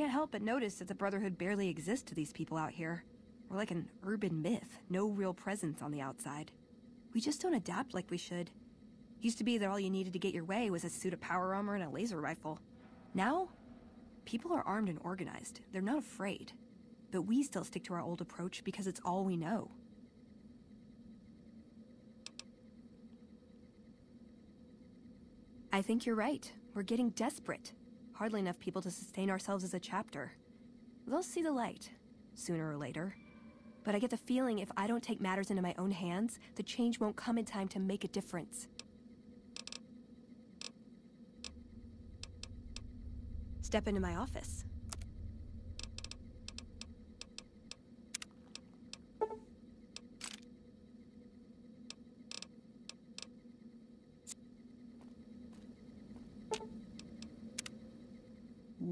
can't help but notice that the Brotherhood barely exists to these people out here. We're like an urban myth, no real presence on the outside. We just don't adapt like we should. Used to be that all you needed to get your way was a suit of power armor and a laser rifle. Now, people are armed and organized. They're not afraid. But we still stick to our old approach because it's all we know. I think you're right. We're getting desperate. Hardly enough people to sustain ourselves as a chapter. They'll see the light, sooner or later. But I get the feeling if I don't take matters into my own hands, the change won't come in time to make a difference. Step into my office.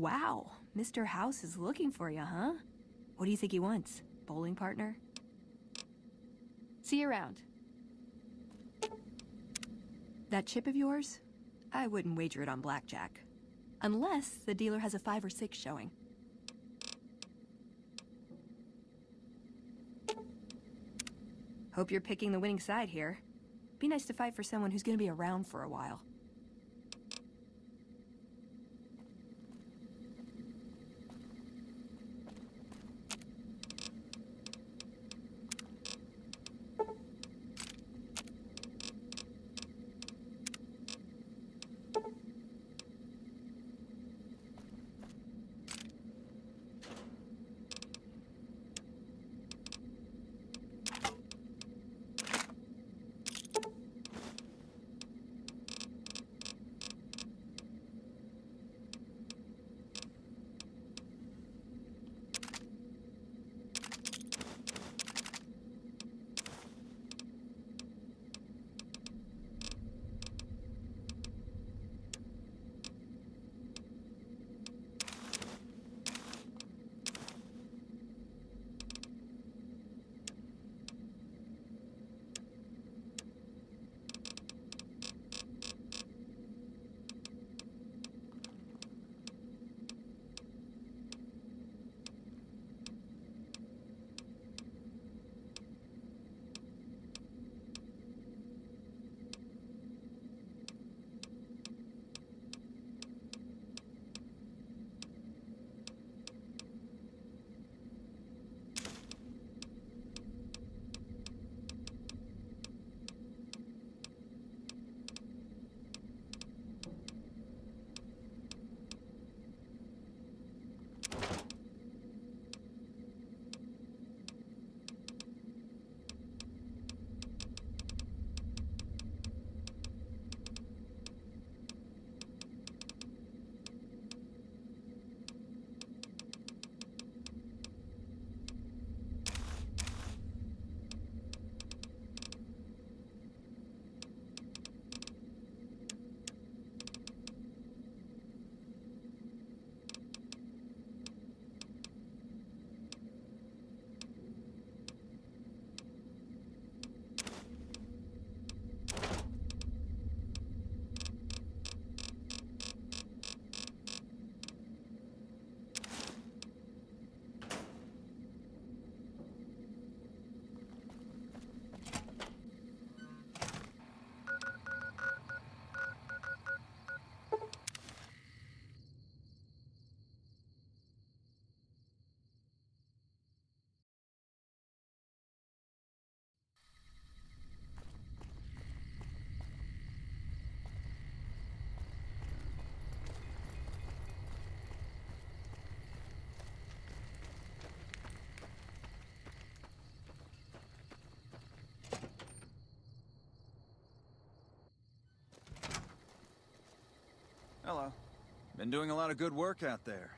Wow, Mr. House is looking for you, huh? What do you think he wants? Bowling partner? See you around. That chip of yours? I wouldn't wager it on blackjack. Unless the dealer has a 5 or 6 showing. Hope you're picking the winning side here. Be nice to fight for someone who's gonna be around for a while. Hello. Been doing a lot of good work out there.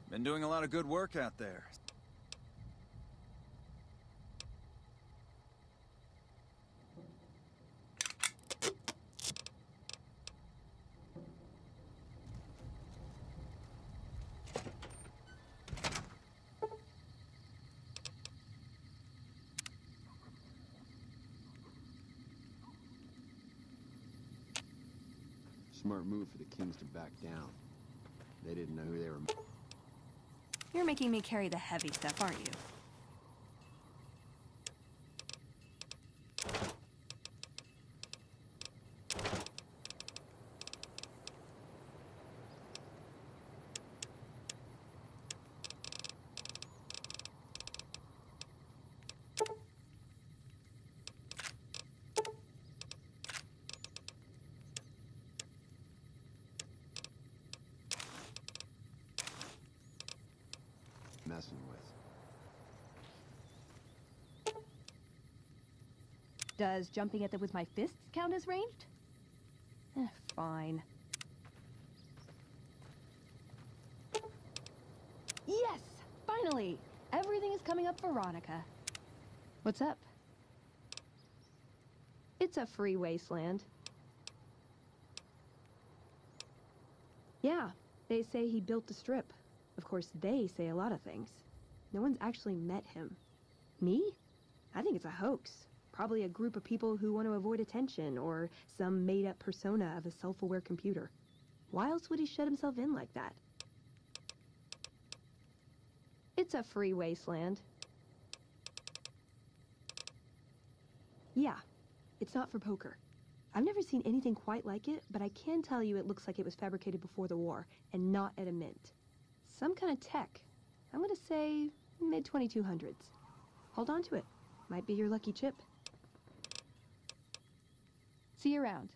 Been doing a lot of good work out there. smart move for the Kings to back down. They didn't know who they were. You're making me carry the heavy stuff, aren't you? Messing with. Does jumping at them with my fists count as ranged? Fine. Yes! Finally! Everything is coming up for Veronica. What's up? It's a free wasteland. Yeah, they say he built the strip. Of course, they say a lot of things. No one's actually met him. Me? I think it's a hoax. Probably a group of people who want to avoid attention, or some made-up persona of a self-aware computer. Why else would he shut himself in like that? It's a free wasteland. Yeah, it's not for poker. I've never seen anything quite like it, but I can tell you it looks like it was fabricated before the war, and not at a mint. Some kind of tech. I'm gonna say mid-2200s. Hold on to it. Might be your lucky chip. See you around.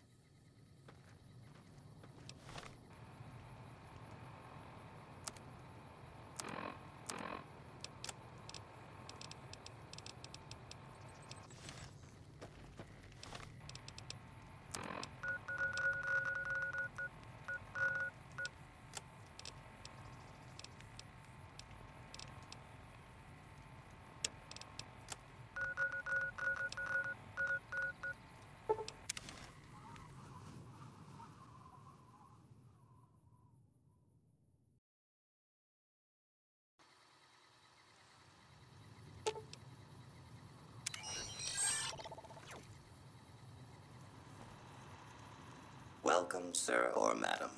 Welcome, sir or madam.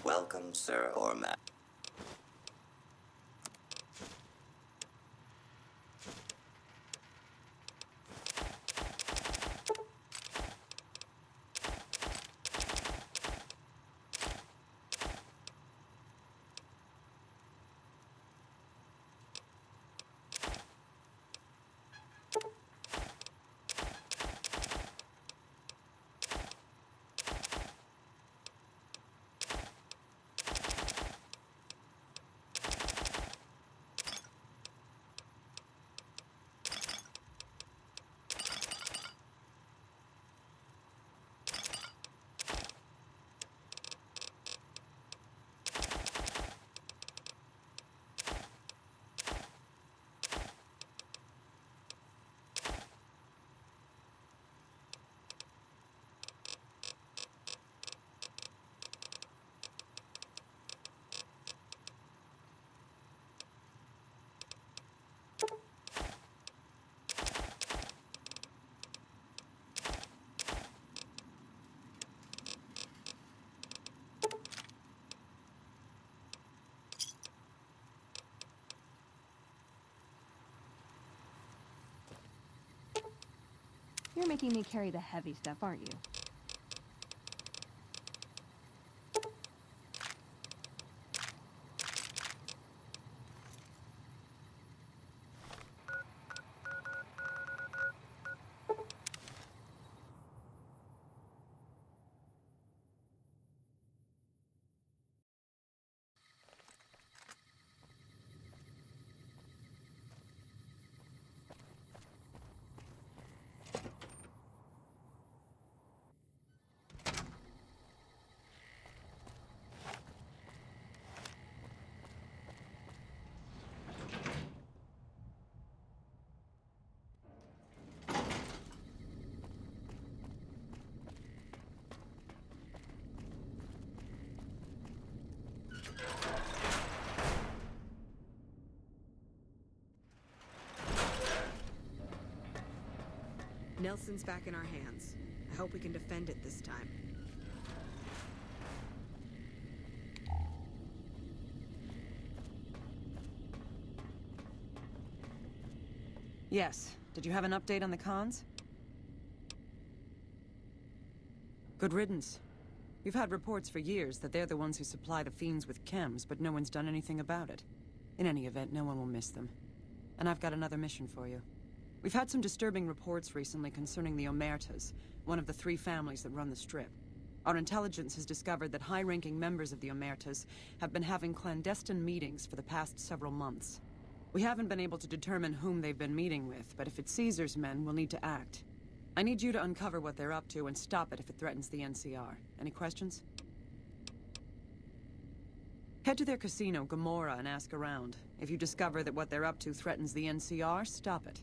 Welcome, sir or madam. You're making me carry the heavy stuff, aren't you? Nelson's back in our hands. I hope we can defend it this time. Yes. Did you have an update on the cons? Good riddance. We've had reports for years that they're the ones who supply the fiends with chems, but no one's done anything about it. In any event, no one will miss them. And I've got another mission for you. We've had some disturbing reports recently concerning the Omertas, one of the 3 families that run the Strip. Our intelligence has discovered that high-ranking members of the Omertas have been having clandestine meetings for the past several months. We haven't been able to determine whom they've been meeting with, but if it's Caesar's men, we'll need to act. I need you to uncover what they're up to and stop it if it threatens the NCR. Any questions? Head to their casino, Gomorrah, and ask around. If you discover that what they're up to threatens the NCR, stop it.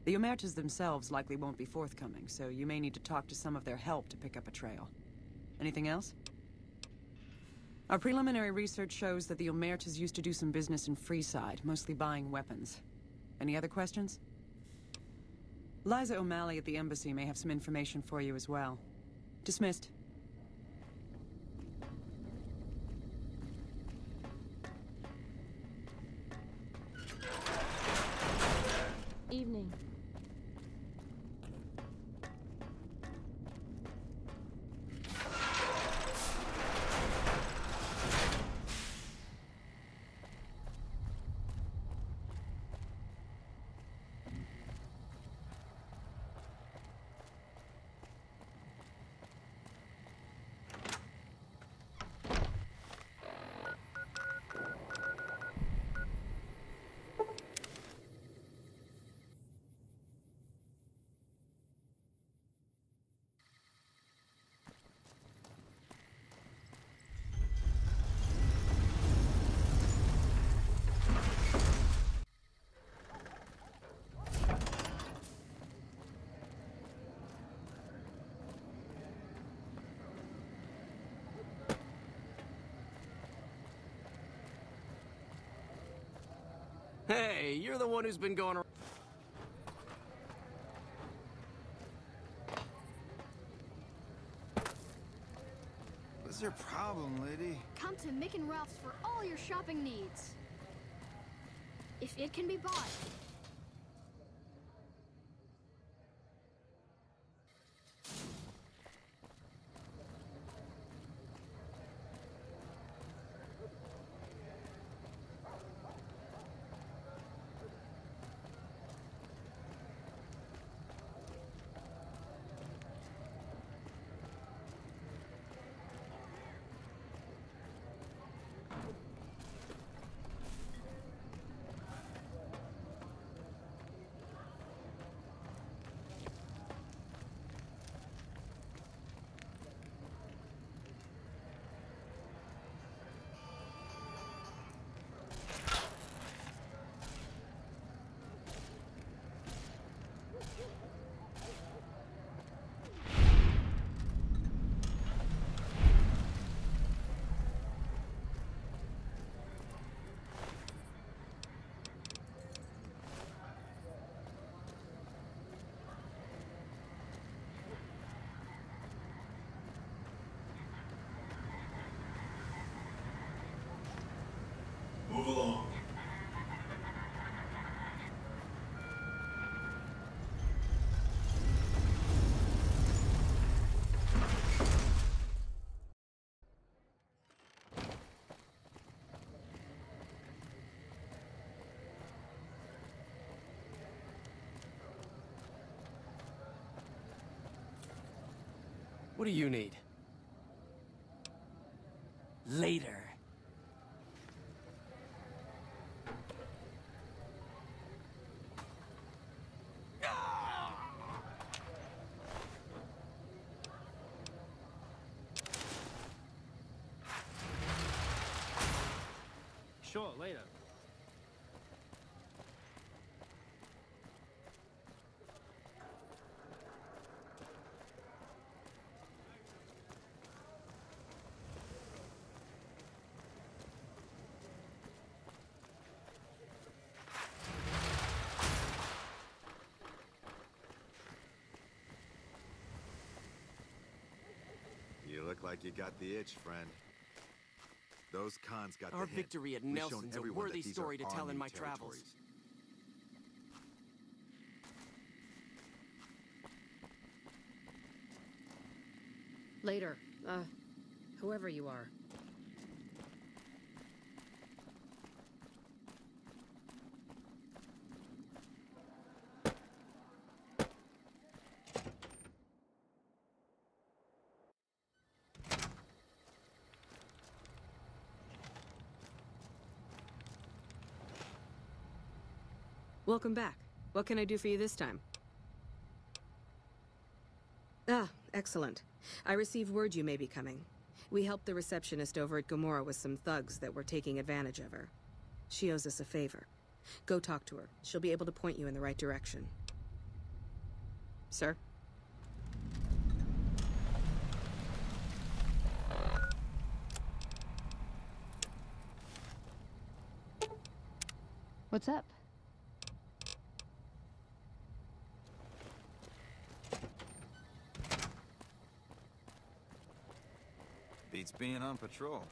The Omertas themselves likely won't be forthcoming, so you may need to talk to some of their help to pick up a trail. Anything else? Our preliminary research shows that the Omertas used to do some business in Freeside, mostly buying weapons. Any other questions? Liza O'Malley at the embassy may have some information for you as well. Dismissed. Evening. Hey, you're the one who's been going around. What's your problem, lady? Come to Mick and Ralph's for all your shopping needs. If it can be bought. What do you need? Later. Sure, later. You look like you got the itch, friend. Those cons got Our the hint. victory at We've shown Nelson's a everyone that worthy these story are to our tell in new my travels. territories. Later. Whoever you are. Welcome back. What can I do for you this time? Ah, excellent. I received word you may be coming. We helped the receptionist over at Gomorrah with some thugs that were taking advantage of her. She owes us a favor. Go talk to her. She'll be able to point you in the right direction. Sir? What's up? Beats being on patrol.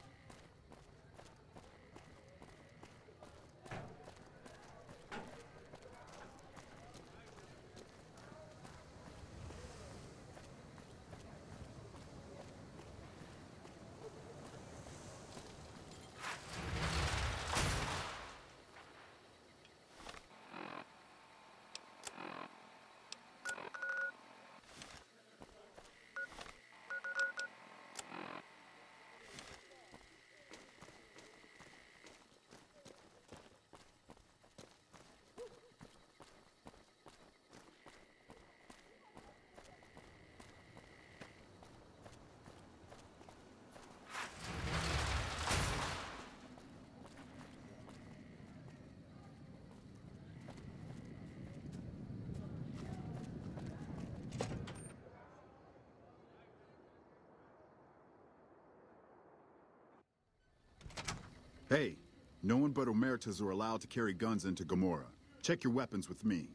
Hey, no one but Omertas are allowed to carry guns into Gomorrah. Check your weapons with me.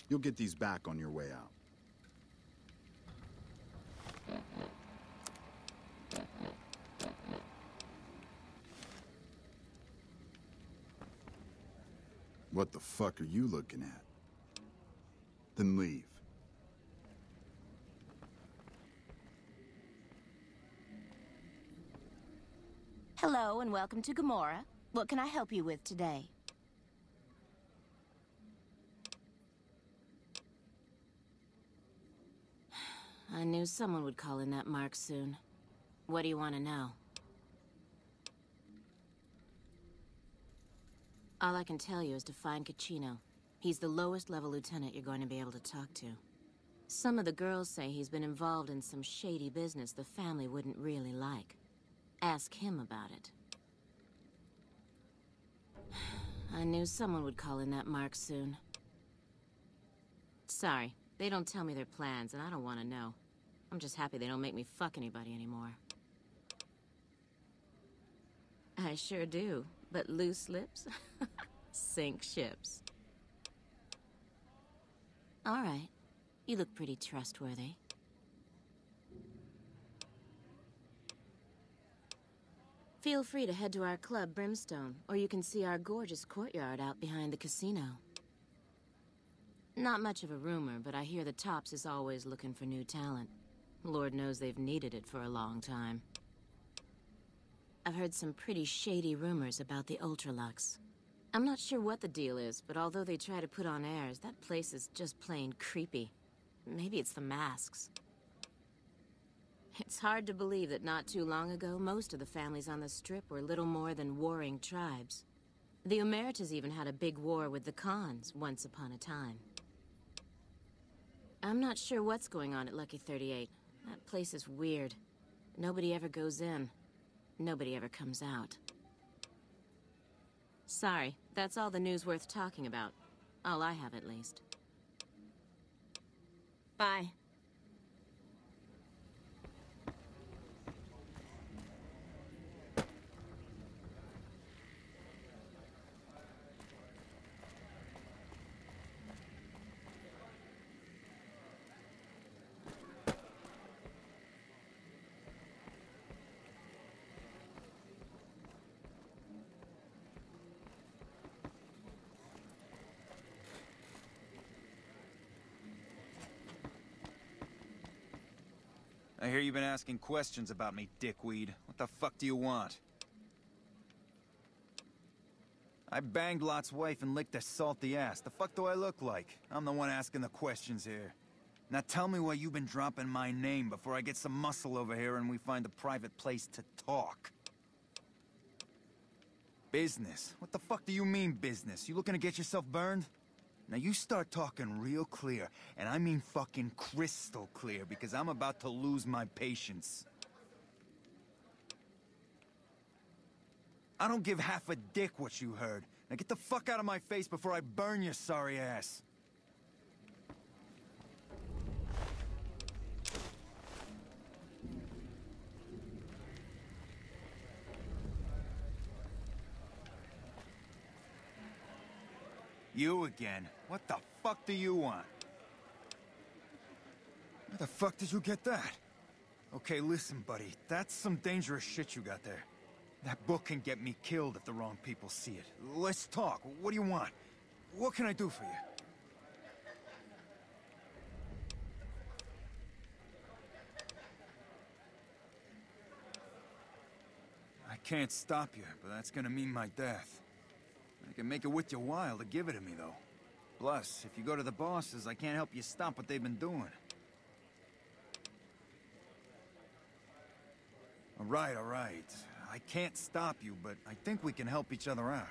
You'll get these back on your way out. What the fuck are you looking at? Then leave. Hello and welcome to Gomorrah. What can I help you with today? I knew someone would call in that mark soon. What do you want to know? All I can tell you is to find Caccino. He's the lowest level lieutenant you're going to be able to talk to. Some of the girls say he's been involved in some shady business the family wouldn't really like. Ask him about it. I knew someone would call in that mark soon. Sorry, they don't tell me their plans, and I don't want to know. I'm just happy they don't make me fuck anybody anymore. I sure do, but loose lips sink ships. All right, you look pretty trustworthy. Feel free to head to our club, Brimstone, or you can see our gorgeous courtyard out behind the casino. Not much of a rumor, but I hear the Tops is always looking for new talent. Lord knows they've needed it for a long time. I've heard some pretty shady rumors about the Ultralux. I'm not sure what the deal is, but although they try to put on airs, that place is just plain creepy. Maybe it's the masks. It's hard to believe that not too long ago, most of the families on the Strip were little more than warring tribes. The Omertas even had a big war with the Khans once upon a time. I'm not sure what's going on at Lucky 38. That place is weird. Nobody ever goes in. Nobody ever comes out. Sorry, that's all the news worth talking about. All I have, at least. Bye. I hear you've been asking questions about me, dickweed. What the fuck do you want? I banged Lot's wife and licked her salty ass. The fuck do I look like? I'm the one asking the questions here. Now tell me why you've been dropping my name before I get some muscle over here and we find a private place to talk. Business? What the fuck do you mean business? You looking to get yourself burned? Now you start talking real clear, and I mean fucking crystal clear, because I'm about to lose my patience. I don't give half a dick what you heard. Now get the fuck out of my face before I burn your sorry ass. You again? What the fuck do you want? Where the fuck did you get that? Okay, listen, buddy. That's some dangerous shit you got there. That book can get me killed if the wrong people see it. Let's talk. What do you want? What can I do for you? I can't stop you, but that's gonna mean my death. I can make it worth your while to give it to me, though. Plus, if you go to the bosses, I can't help you stop what they've been doing. All right. I can't stop you, but I think we can help each other out.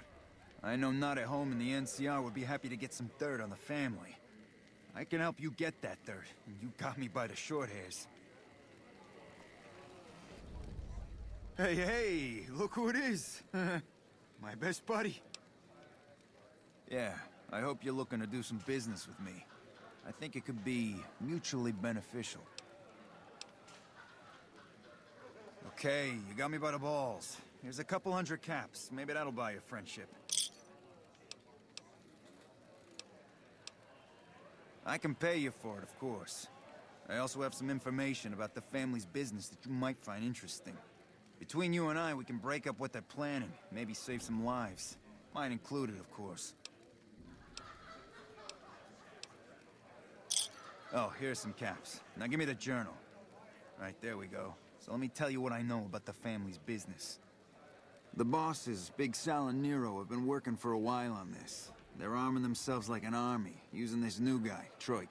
I know Not at Home and the NCR would be happy to get some dirt on the family. I can help you get that dirt, and you got me by the short hairs. Hey, look who it is. My best buddy. Yeah, I hope you're looking to do some business with me. I think it could be mutually beneficial. Okay, you got me by the balls. Here's a couple hundred caps. Maybe that'll buy you friendship. I can pay you for it, of course. I also have some information about the family's business that you might find interesting. Between you and I, we can break up what they're planning. Maybe save some lives. Mine included, of course. Oh, here's some caps. Now give me the journal. Right, there we go. So let me tell you what I know about the family's business. The bosses, Big Sal and Nero, have been working for a while on this. They're arming themselves like an army, using this new guy, Troik.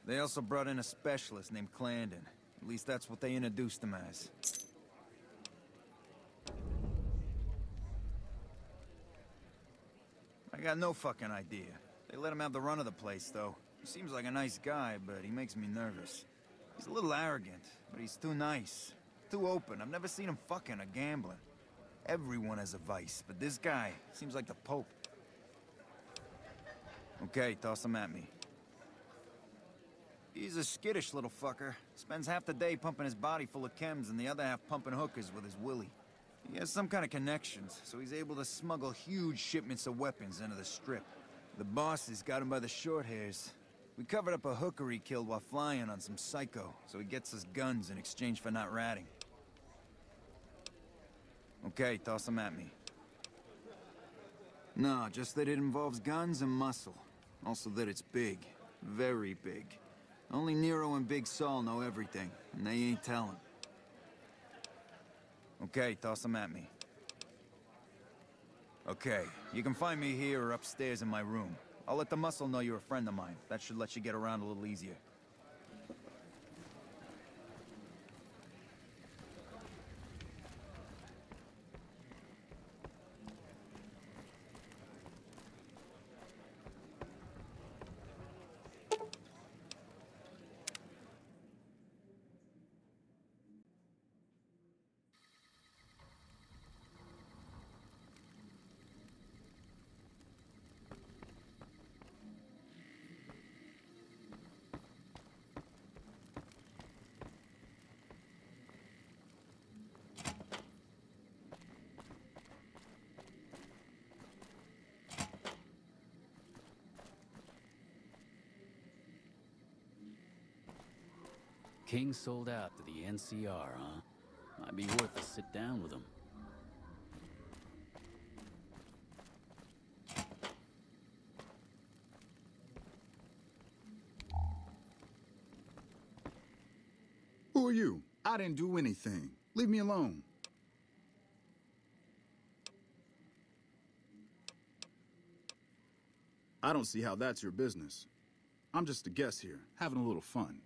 They also brought in a specialist named Clandon. At least that's what they introduced him as. I got no fucking idea. They let him have the run of the place, though. He seems like a nice guy, but he makes me nervous. He's a little arrogant, but he's too nice. Too open. I've never seen him fucking or gambling. Everyone has a vice, but this guy seems like the Pope. Okay, toss him at me. He's a skittish little fucker. Spends half the day pumping his body full of chems and the other half pumping hookers with his willy. He has some kind of connections, so he's able to smuggle huge shipments of weapons into the Strip. The bosses got him by the short hairs. We covered up a hooker he killed while flying on some psycho, so he gets us guns in exchange for not ratting. Okay, toss him at me. No, just that it involves guns and muscle. Also that it's big. Very big. Only Nero and Big Saul know everything, and they ain't telling. Okay, toss him at me. Okay, you can find me here or upstairs in my room. I'll let the muscle know you're a friend of mine. That should let you get around a little easier. King sold out to the NCR, huh? Might be worth a sit down with him. Who are you? I didn't do anything. Leave me alone. I don't see how that's your business. I'm just a guest here, having a little fun.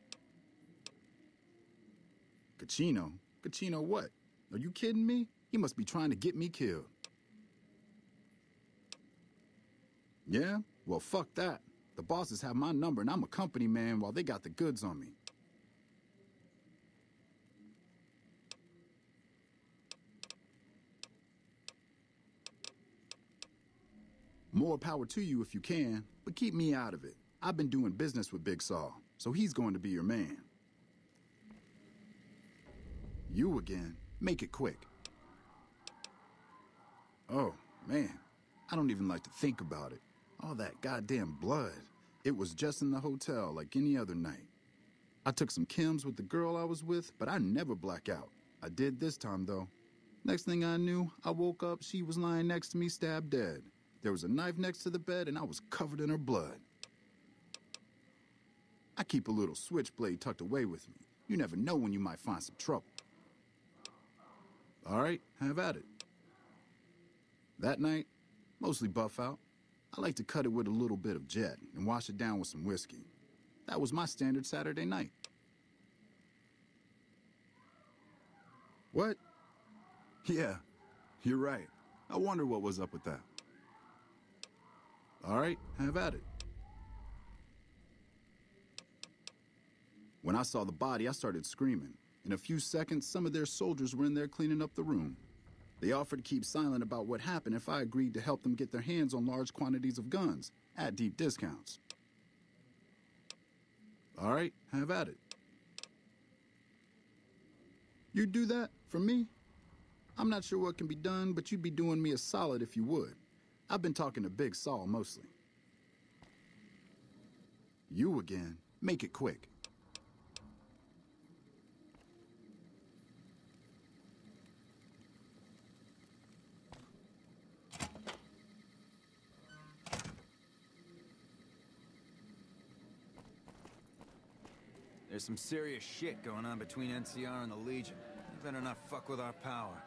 Cachino? Cachino what? Are you kidding me? He must be trying to get me killed. Yeah? Well, fuck that. The bosses have my number and I'm a company man while they got the goods on me. More power to you if you can, but keep me out of it. I've been doing business with Big Saul, so he's going to be your man. You again. Make it quick. Oh, man. I don't even like to think about it. All that goddamn blood. It was just in the hotel like any other night. I took some chems with the girl I was with, but I never black out. I did this time, though. Next thing I knew, I woke up, she was lying next to me, stabbed dead. There was a knife next to the bed, and I was covered in her blood. I keep a little switchblade tucked away with me. You never know when you might find some trouble. All right, have at it. That night, mostly buff out. I like to cut it with a little bit of jet and wash it down with some whiskey. That was my standard Saturday night. What? Yeah, you're right. I wonder what was up with that. All right, have at it. When I saw the body, I started screaming. In a few seconds, some of their soldiers were in there cleaning up the room. They offered to keep silent about what happened if I agreed to help them get their hands on large quantities of guns at deep discounts. All right, have at it. You'd do that for me? I'm not sure what can be done, but you'd be doing me a solid if you would. I've been talking to Big Saul mostly. You again. Make it quick. There's some serious shit going on between NCR and the Legion. You better not fuck with our power.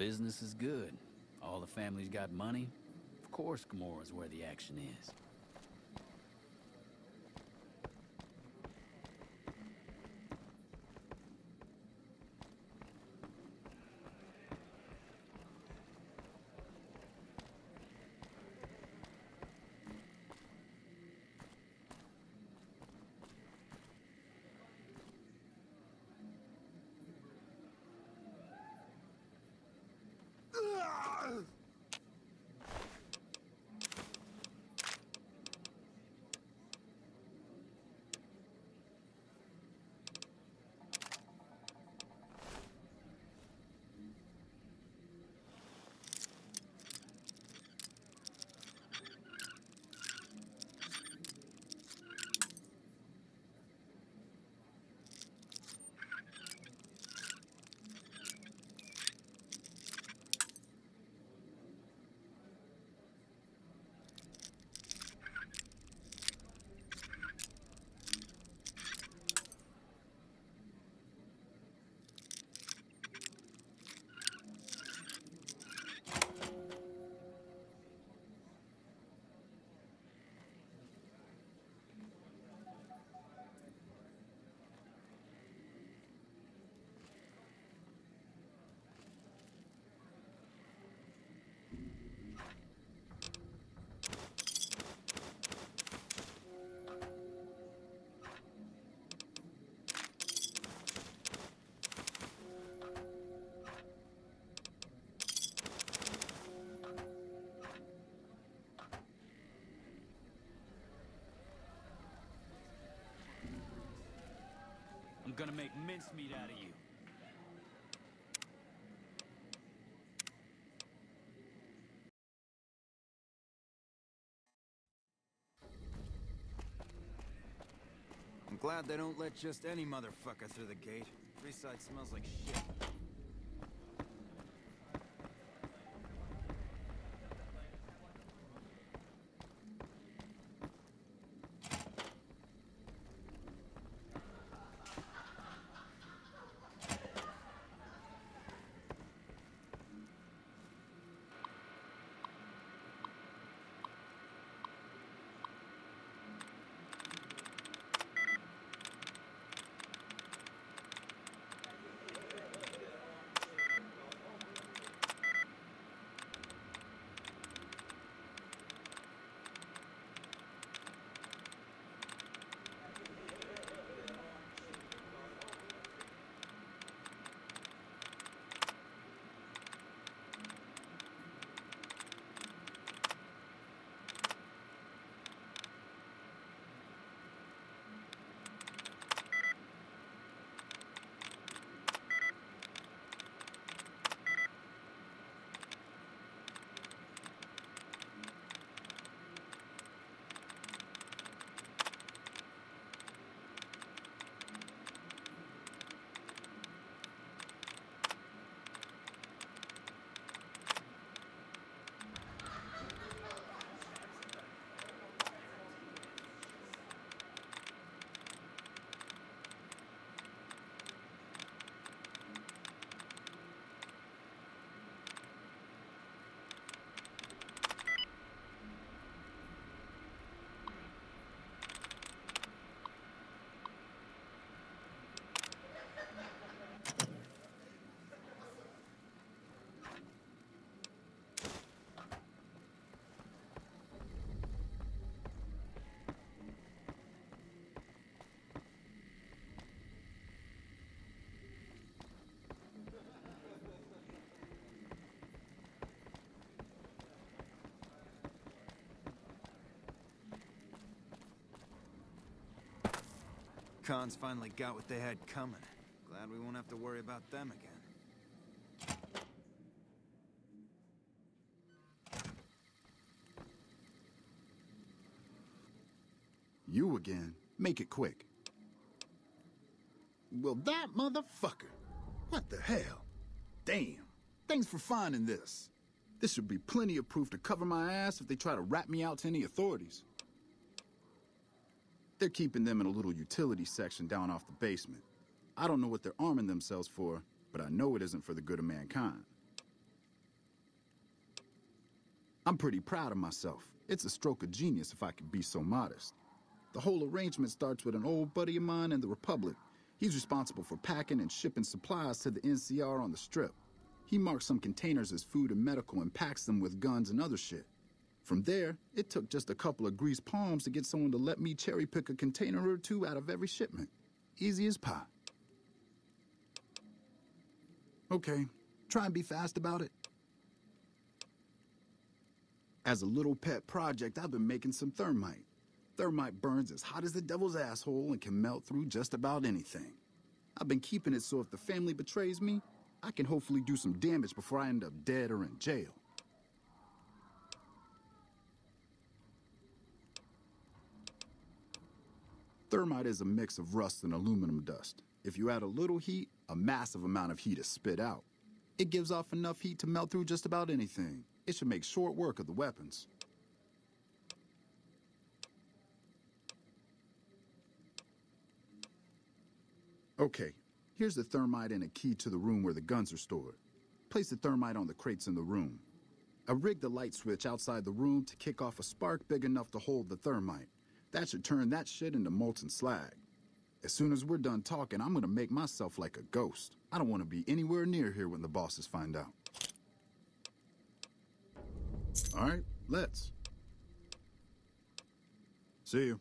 business is good. All the families got money. Of course Gamora's where the action is. I'm gonna make mincemeat out of you. I'm glad they don't let just any motherfucker through the gate. Freeside smells like shit. Cons finally got what they had coming. Glad we won't have to worry about them again. You again. Make it quick. Well, that motherfucker. What the hell? Damn. Thanks for finding this. This should be plenty of proof to cover my ass if they try to rat me out to any authorities. They're keeping them in a little utility section down off the basement. I don't know what they're arming themselves for, but I know it isn't for the good of mankind. I'm pretty proud of myself. It's a stroke of genius if I could be so modest. The whole arrangement starts with an old buddy of mine in the Republic. He's responsible for packing and shipping supplies to the NCR on the Strip. He marks some containers as food and medical and packs them with guns and other shit. From there, it took just a couple of greased palms to get someone to let me cherry pick a container or two out of every shipment. Easy as pie. Okay, try and be fast about it. As a little pet project, I've been making some thermite. Thermite burns as hot as the devil's asshole and can melt through just about anything. I've been keeping it so if the family betrays me, I can hopefully do some damage before I end up dead or in jail. Thermite is a mix of rust and aluminum dust. If you add a little heat, a massive amount of heat is spit out. It gives off enough heat to melt through just about anything. It should make short work of the weapons. Okay, here's the thermite and a key to the room where the guns are stored. Place the thermite on the crates in the room. I rigged the light switch outside the room to kick off a spark big enough to hold the thermite. That should turn that shit into molten slag. As soon as we're done talking, I'm gonna make myself like a ghost. I don't want to be anywhere near here when the bosses find out. All right, let's. See you.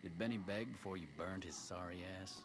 Did Benny beg before you burned his sorry ass?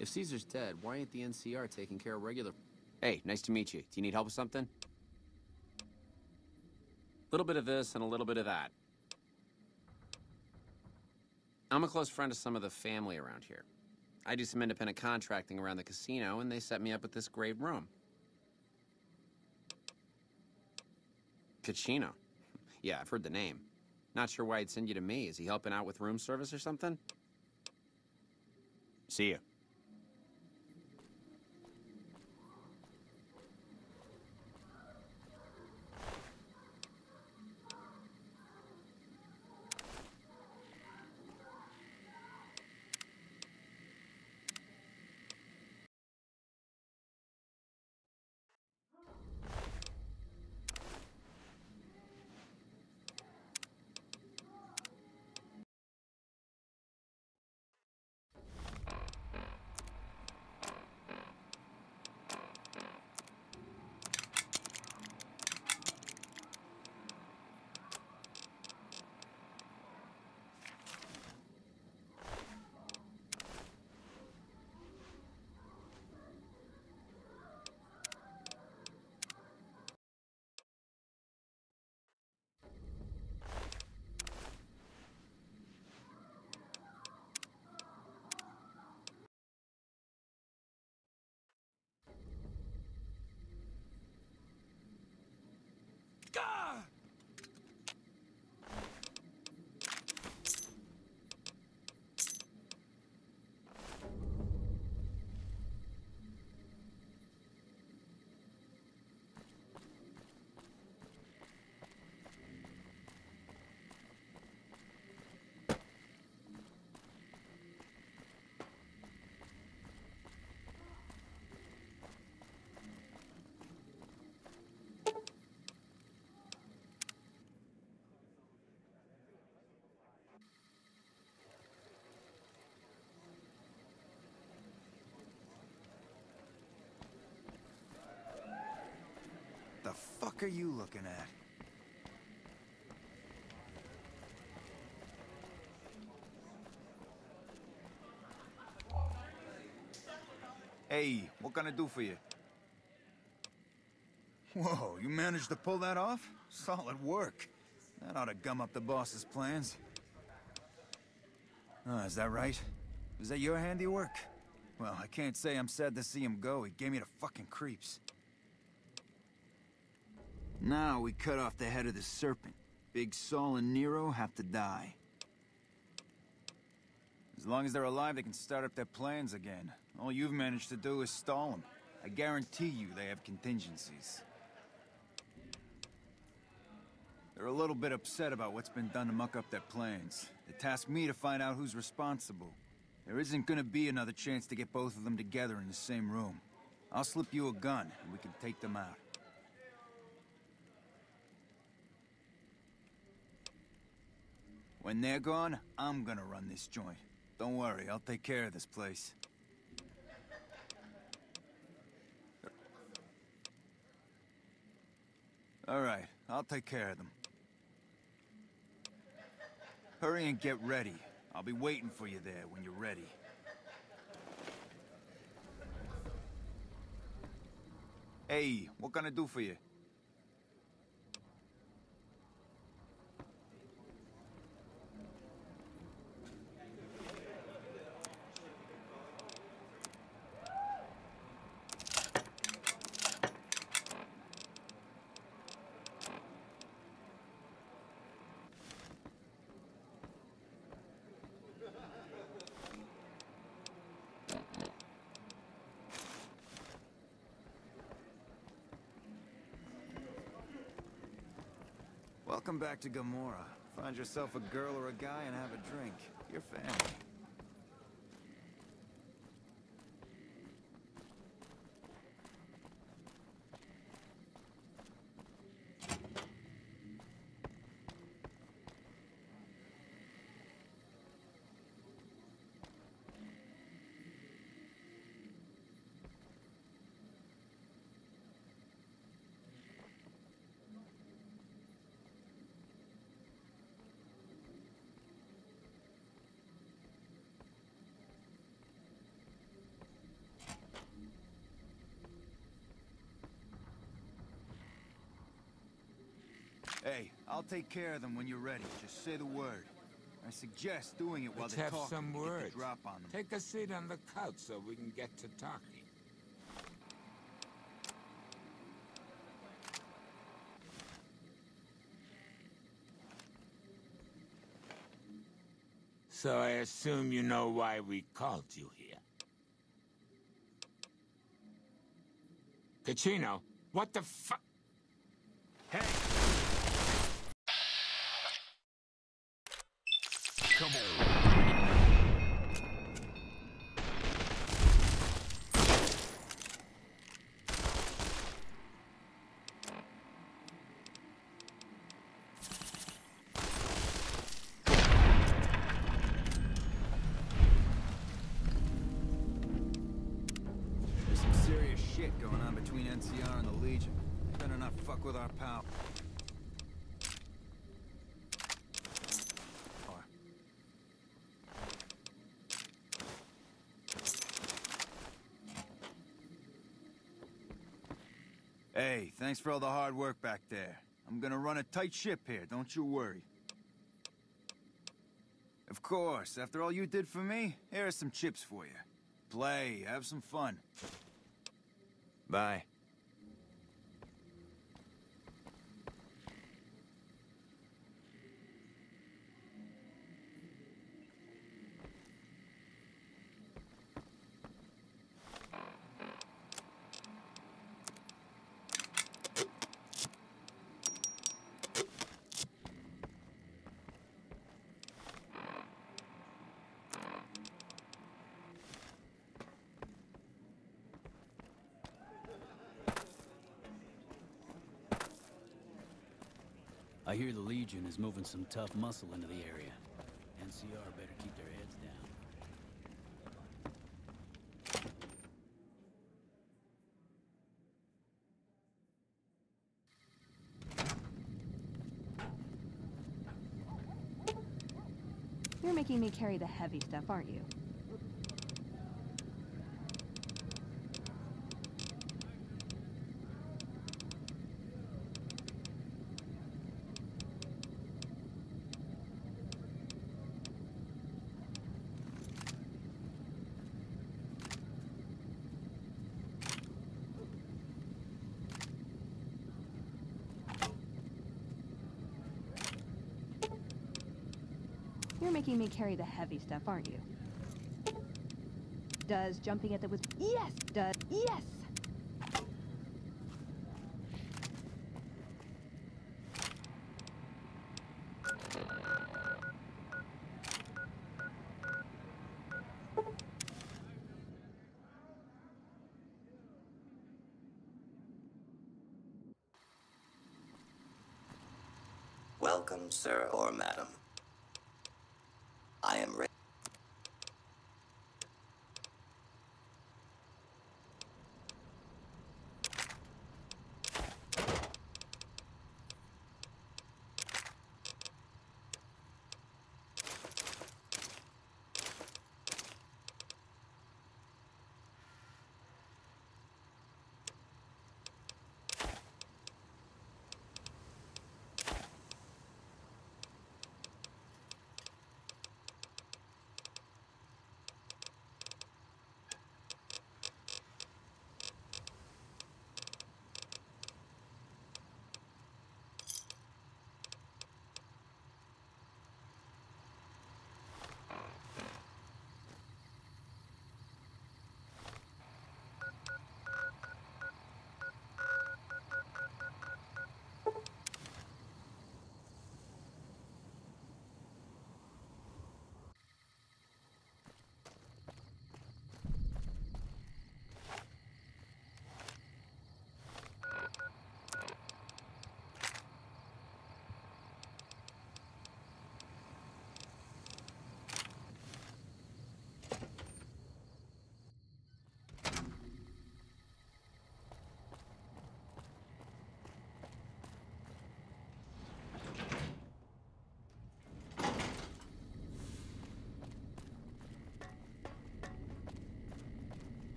If Caesar's dead, why ain't the NCR taking care of regular... Hey, nice to meet you. Do you need help with something? A little bit of this and a little bit of that. I'm a close friend of some of the family around here. I do some independent contracting around the casino, and they set me up with this great room. Cucino. Yeah, I've heard the name. Not sure why he'd send you to me. Is he helping out with room service or something? See ya. The fuck are you looking at? Hey, what can I do for you? Whoa, you managed to pull that off? Solid work. That ought to gum up the boss's plans. Oh, is that right? Was that your handiwork? Well, I can't say I'm sad to see him go. He gave me the fucking creeps. Now we cut off the head of the serpent. Big Saul and Nero have to die. As long as they're alive, they can start up their plans again. All you've managed to do is stall them. I guarantee you they have contingencies. They're a little bit upset about what's been done to muck up their plans. They tasked me to find out who's responsible. There isn't gonna be another chance to get both of them together in the same room. I'll slip you a gun, and we can take them out. When they're gone, I'm gonna run this joint. Don't worry, I'll take care of this place. All right, I'll take care of them. Hurry and get ready. I'll be waiting for you there when you're ready. Hey, what can I do for you? Welcome back to Gomorrah. Find yourself a girl or a guy and have a drink. Your family. Hey, I'll take care of them when you're ready. Just say the word. I suggest doing it while Let's they're have talking some to get the words. drop on them. Take a seat on the couch so we can get to talking. So I assume you know why we called you here. Cachino, what the fu- Hey! Come on. There's some serious shit going on between NCR and the Legion. Better not fuck with our pal. Hey, thanks for all the hard work back there. I'm gonna run a tight ship here, don't you worry. Of course, after all you did for me, here are some chips for you. Play, have some fun. Bye. I hear the Legion is moving some tough muscle into the area. NCR better keep their heads down. You're making me carry the heavy stuff, aren't you? You're making me carry the heavy stuff, aren't you? Does jumping at the with yes, does yes. Welcome, sir or madam. I am ready.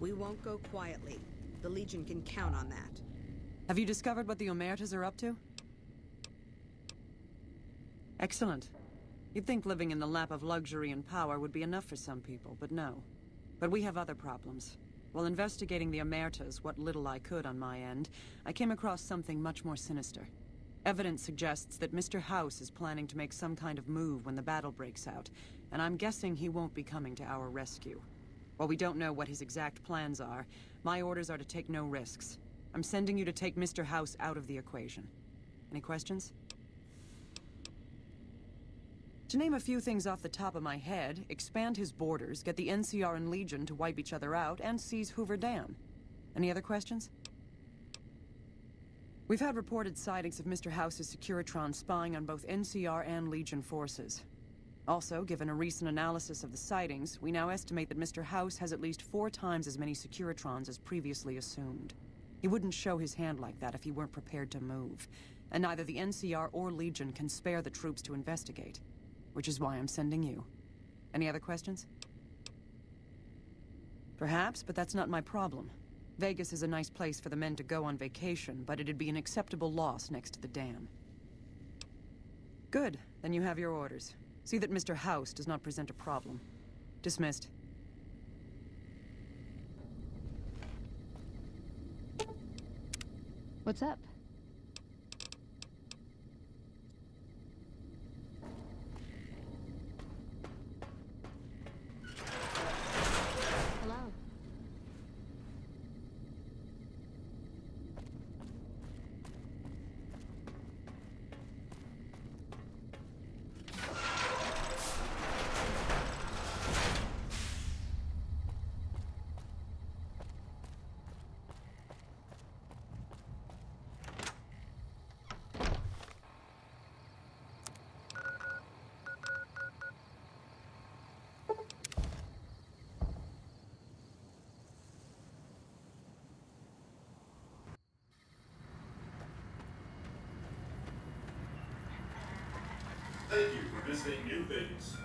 We won't go quietly. The Legion can count on that. Have you discovered what the Omertas are up to? Excellent. You'd think living in the lap of luxury and power would be enough for some people, but no. But we have other problems. While investigating the Omertas, what little I could on my end, I came across something much more sinister. Evidence suggests that Mr. House is planning to make some kind of move when the battle breaks out, and I'm guessing he won't be coming to our rescue. While we don't know what his exact plans are, my orders are to take no risks. I'm sending you to take Mr. House out of the equation. Any questions? To name a few things off the top of my head, expand his borders, get the NCR and Legion to wipe each other out, and seize Hoover Dam. Any other questions? We've had reported sightings of Mr. House's Securitron spying on both NCR and Legion forces. Also, given a recent analysis of the sightings, we now estimate that Mr. House has at least 4 times as many Securitrons as previously assumed. He wouldn't show his hand like that if he weren't prepared to move, and neither the NCR or Legion can spare the troops to investigate. Which is why I'm sending you. Any other questions? Perhaps, but that's not my problem. Vegas is a nice place for the men to go on vacation, but it'd be an acceptable loss next to the dam. Good, then you have your orders. See that Mr. House does not present a problem. Dismissed. What's up? Hello. Thank you for visiting New Vegas.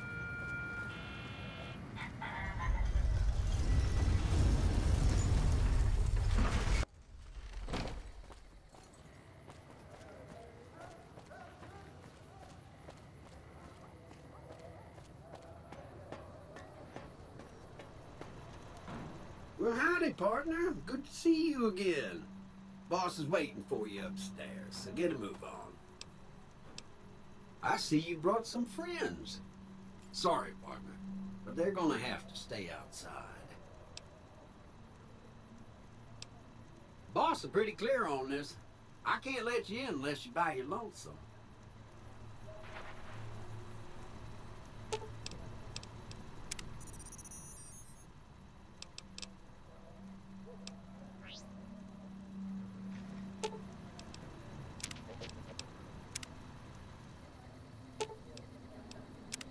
Well, howdy, partner. Good to see you again. Boss is waiting for you upstairs, so get a move on. I see you brought some friends. Sorry, partner, but they're gonna have to stay outside. Boss is pretty clear on this. I can't let you in unless you buy your lonesome.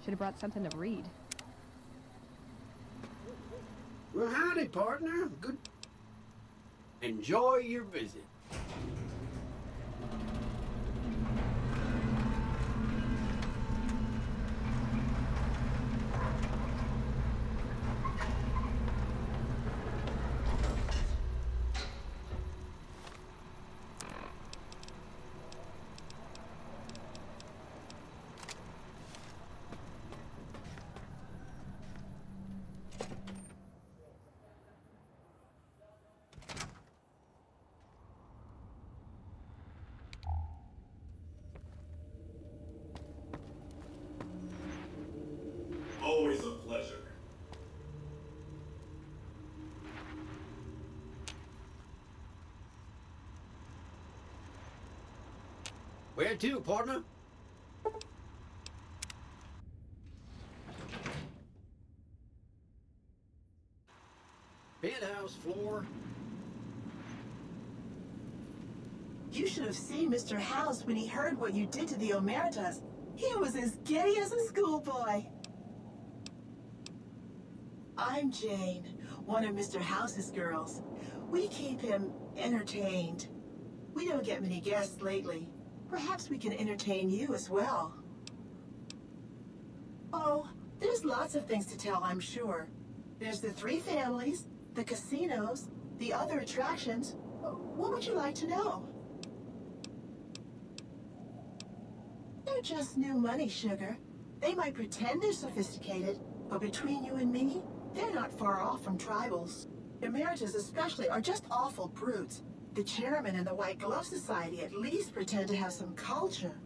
Should have brought something to read. Well, howdy, partner. Good. Enjoy your visit. Always a pleasure. Where to, partner? Penthouse floor. You should have seen Mr. House when he heard what you did to the Omertas. He was as giddy as a schoolboy. I'm Jane, one of Mr. House's girls. We keep him entertained. We don't get many guests lately. Perhaps we can entertain you as well. Oh, there's lots of things to tell, I'm sure. There's the 3 families, the casinos, the other attractions. What would you like to know? They're just new money, sugar. They might pretend they're sophisticated, but between you and me, they're not far off from tribals. Emeritus especially are just awful brutes. The chairman and the White Glove Society at least pretend to have some culture.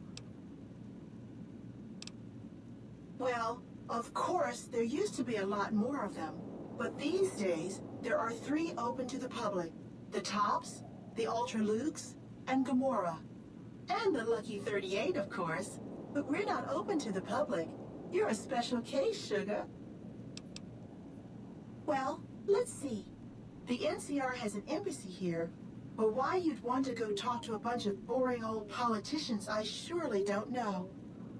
Well, of course, there used to be a lot more of them. But these days, there are 3 open to the public. The Tops, the Ultra Lukes, and Gamora. And the Lucky 38, of course. But we're not open to the public. You're a special case, sugar. Well, let's see. The NCR has an embassy here, but why you'd want to go talk to a bunch of boring old politicians, I surely don't know.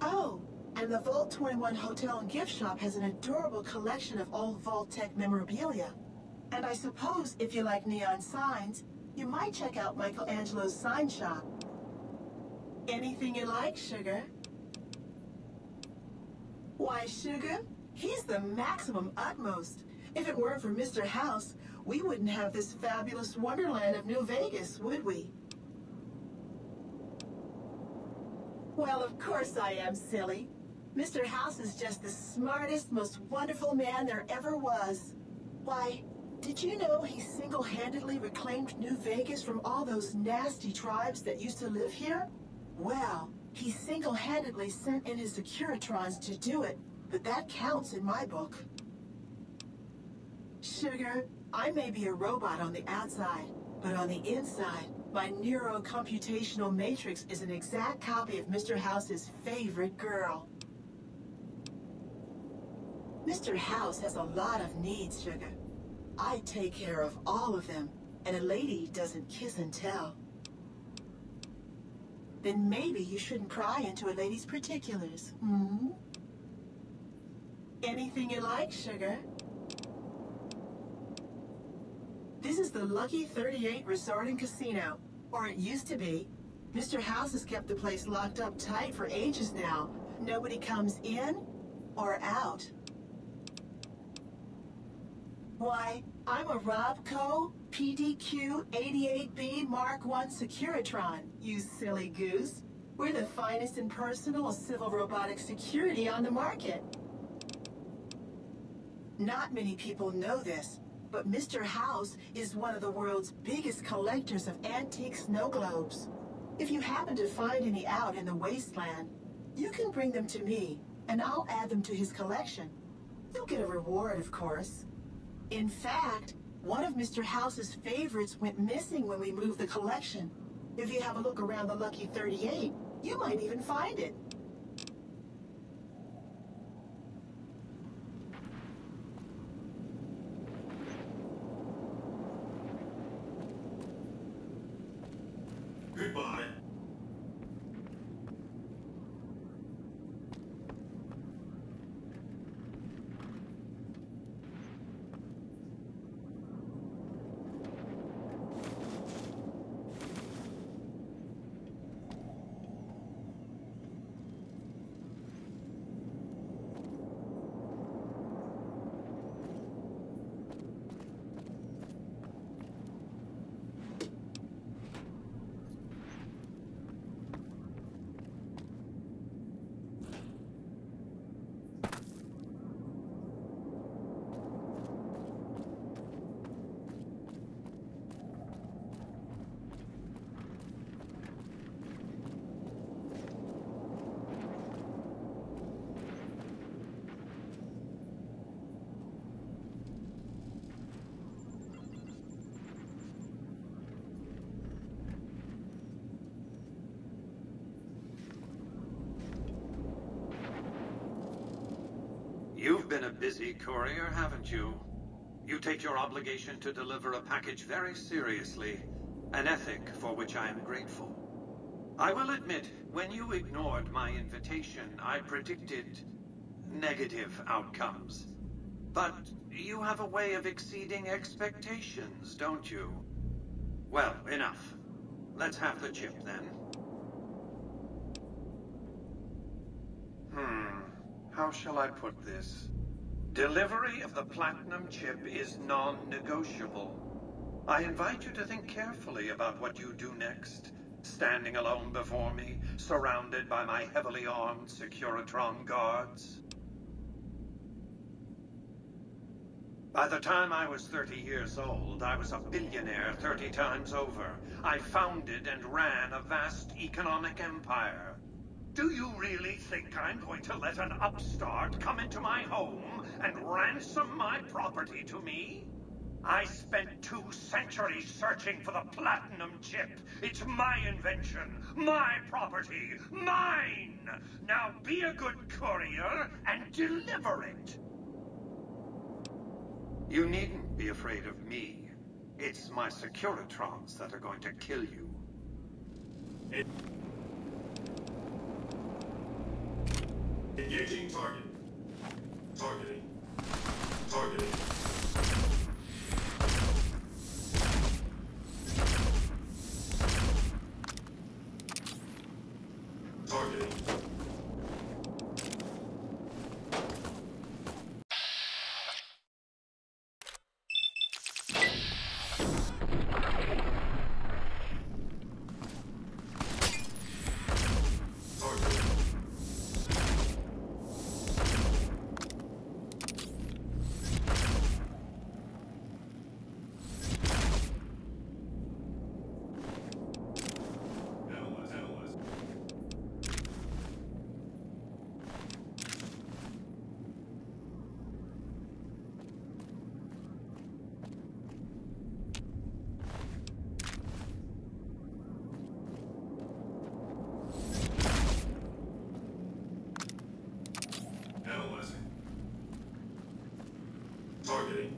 Oh, and the Vault 21 Hotel and Gift Shop has an adorable collection of old Vault-Tec memorabilia. And I suppose if you like neon signs, you might check out Michelangelo's sign shop. Anything you like, sugar? Why, sugar? He's the maximum utmost. If it weren't for Mr. House, we wouldn't have this fabulous wonderland of New Vegas, would we? Well, of course I am, silly. Mr. House is just the smartest, most wonderful man there ever was. Why, did you know he single-handedly reclaimed New Vegas from all those nasty tribes that used to live here? Well, he single-handedly sent in his Securitrons to do it, but that counts in my book. Sugar, I may be a robot on the outside, but on the inside, my neurocomputational matrix is an exact copy of Mr. House's favorite girl. Mr. House has a lot of needs, sugar. I take care of all of them, and a lady doesn't kiss and tell. Then maybe you shouldn't pry into a lady's particulars, hmm? Anything you like, sugar? This is the Lucky 38 Resort and Casino, or it used to be. Mr. House has kept the place locked up tight for ages now. Nobody comes in or out. Why, I'm a Robco PDQ 88B Mark I Securitron, you silly goose. We're the finest in personal civil robotic security on the market. Not many people know this, but Mr. House is one of the world's biggest collectors of antique snow globes. If you happen to find any out in the wasteland, you can bring them to me, and I'll add them to his collection. You'll get a reward, of course. In fact, one of Mr. House's favorites went missing when we moved the collection. If you have a look around the Lucky 38, you might even find it. Goodbye. You've been a busy courier, haven't you? You take your obligation to deliver a package very seriously, an ethic for which I am grateful. I will admit, when you ignored my invitation, I predicted negative outcomes. But you have a way of exceeding expectations, don't you? Well, enough. Let's have the chip, then. How shall I put this? Delivery of the platinum chip is non-negotiable. I invite you to think carefully about what you do next, standing alone before me, surrounded by my heavily armed Securitron guards. By the time I was 30 years old, I was a billionaire 30 times over. I founded and ran a vast economic empire. Do you really think I'm going to let an upstart come into my home and ransom my property to me? I spent 2 centuries searching for the platinum chip. It's my invention, my property, mine! Now be a good courier and deliver it! You needn't be afraid of me. It's my Securitrons that are going to kill you. Engaging target. Targeting. Targeting. Targeting. Targeting.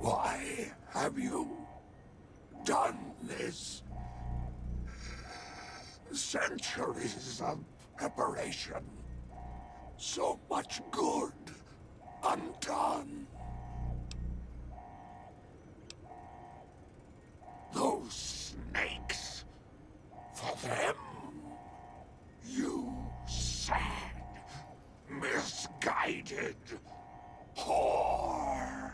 Why have you done this? Centuries of preparation. So much good undone. Those snakes. For them, you sad, misguided whore.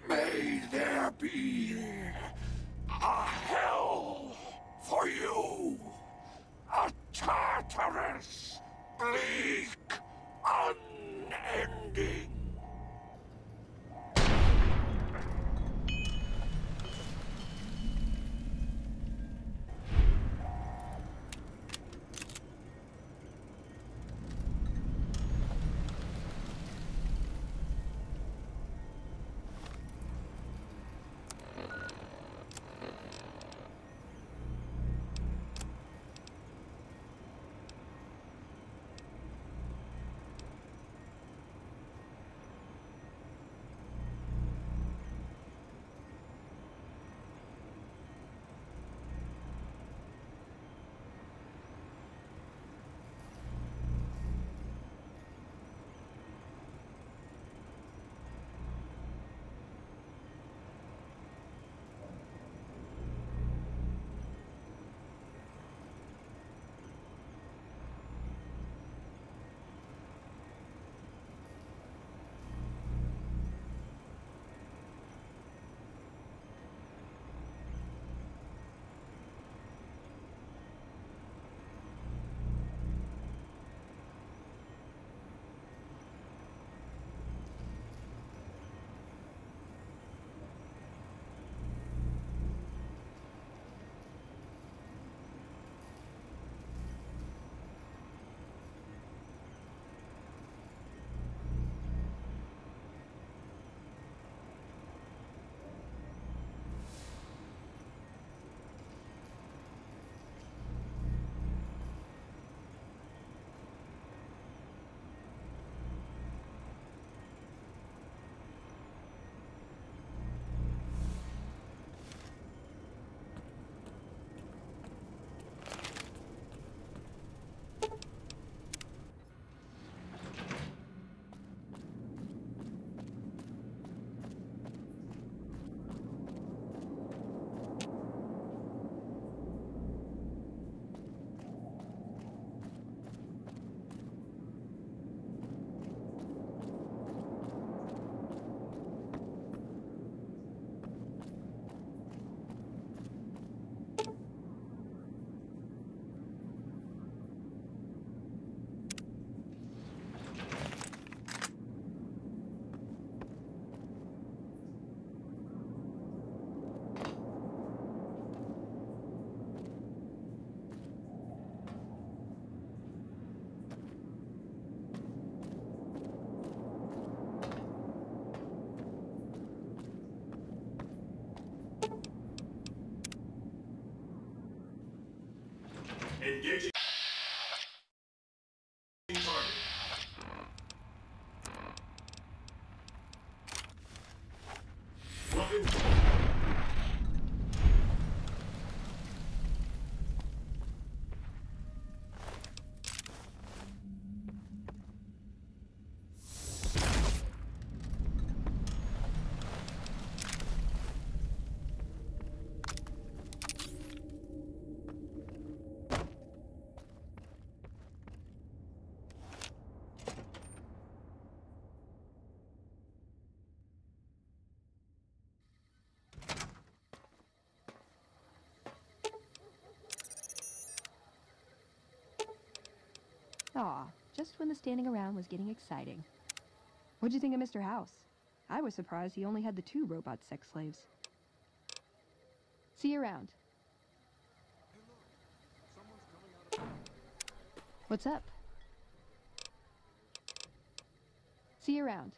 May there be a hell for you, a Tartarus, bleak, unending. Engaging target. Weapon. Aw, just when the standing around was getting exciting. What'd you think of Mr. House? I was surprised he only had the 2 robot sex slaves. See you around. What's up? See you around.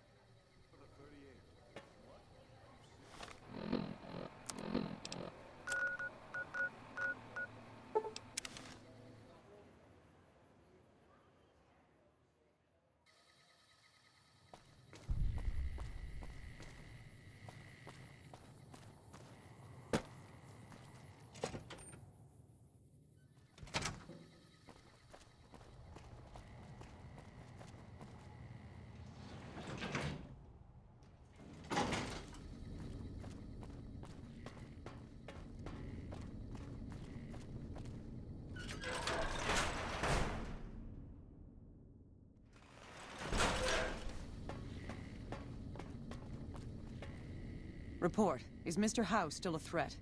Report. Is Mr. House still a threat?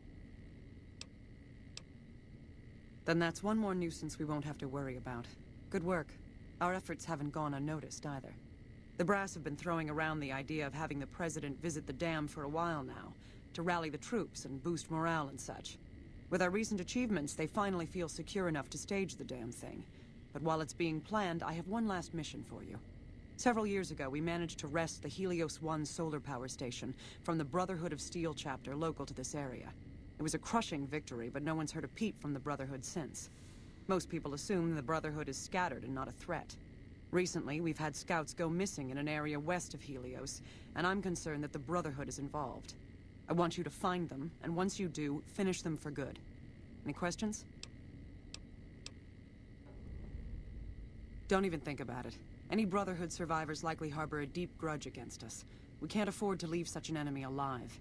Then that's one more nuisance we won't have to worry about. Good work. Our efforts haven't gone unnoticed either. The brass have been throwing around the idea of having the president visit the dam for a while now, to rally the troops and boost morale and such. With our recent achievements, they finally feel secure enough to stage the damn thing. But while it's being planned, I have one last mission for you. Several years ago, we managed to wrest the Helios 1 solar power station from the Brotherhood of Steel chapter local to this area. It was a crushing victory, but no one's heard a peep from the Brotherhood since. Most people assume the Brotherhood is scattered and not a threat. Recently, we've had scouts go missing in an area west of Helios, and I'm concerned that the Brotherhood is involved. I want you to find them, and once you do, finish them for good. Any questions? Don't even think about it. Any Brotherhood survivors likely harbor a deep grudge against us. We can't afford to leave such an enemy alive.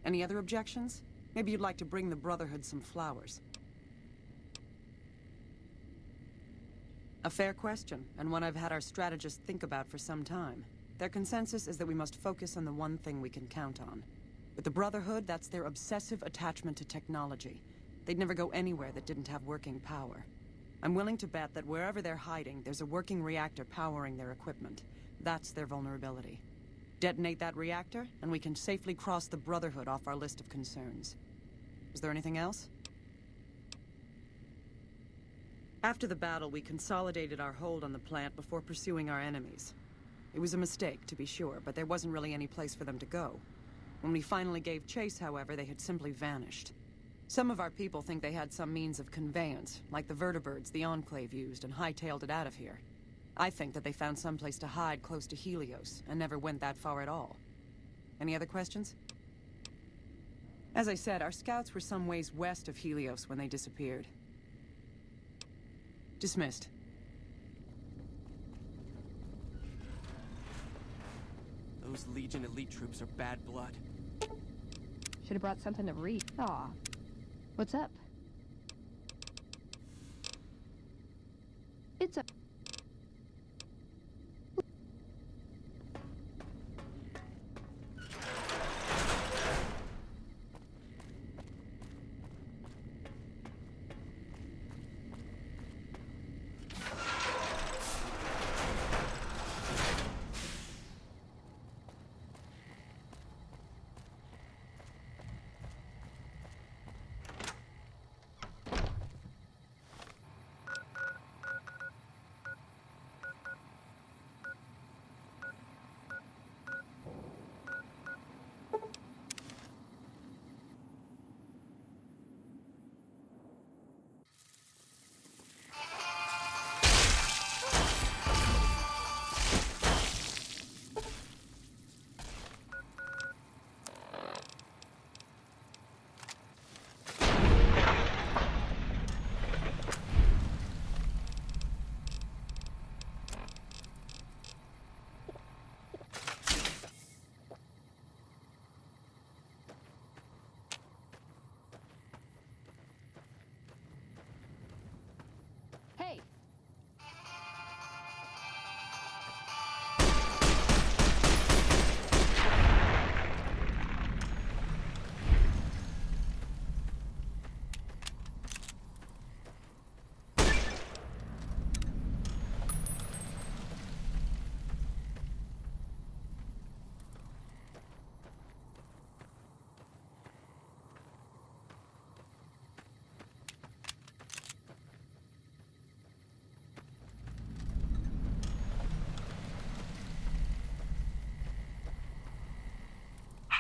Any other objections? Maybe you'd like to bring the Brotherhood some flowers. A fair question, and one I've had our strategists think about for some time. Their consensus is that we must focus on the one thing we can count on. With the Brotherhood, that's their obsessive attachment to technology. They'd never go anywhere that didn't have working power. I'm willing to bet that wherever they're hiding, there's a working reactor powering their equipment. That's their vulnerability. Detonate that reactor, and we can safely cross the Brotherhood off our list of concerns. Is there anything else? After the battle, we consolidated our hold on the plant before pursuing our enemies. It was a mistake, to be sure, but there wasn't really any place for them to go. When we finally gave chase, however, they had simply vanished. Some of our people think they had some means of conveyance, like the vertibirds the Enclave used, and hightailed it out of here. I think that they found someplace to hide close to Helios, and never went that far at all. Any other questions? As I said, our scouts were some ways west of Helios when they disappeared. Dismissed. Those Legion elite troops are bad blood. Should have brought something to read. Aw. What's up? It's a...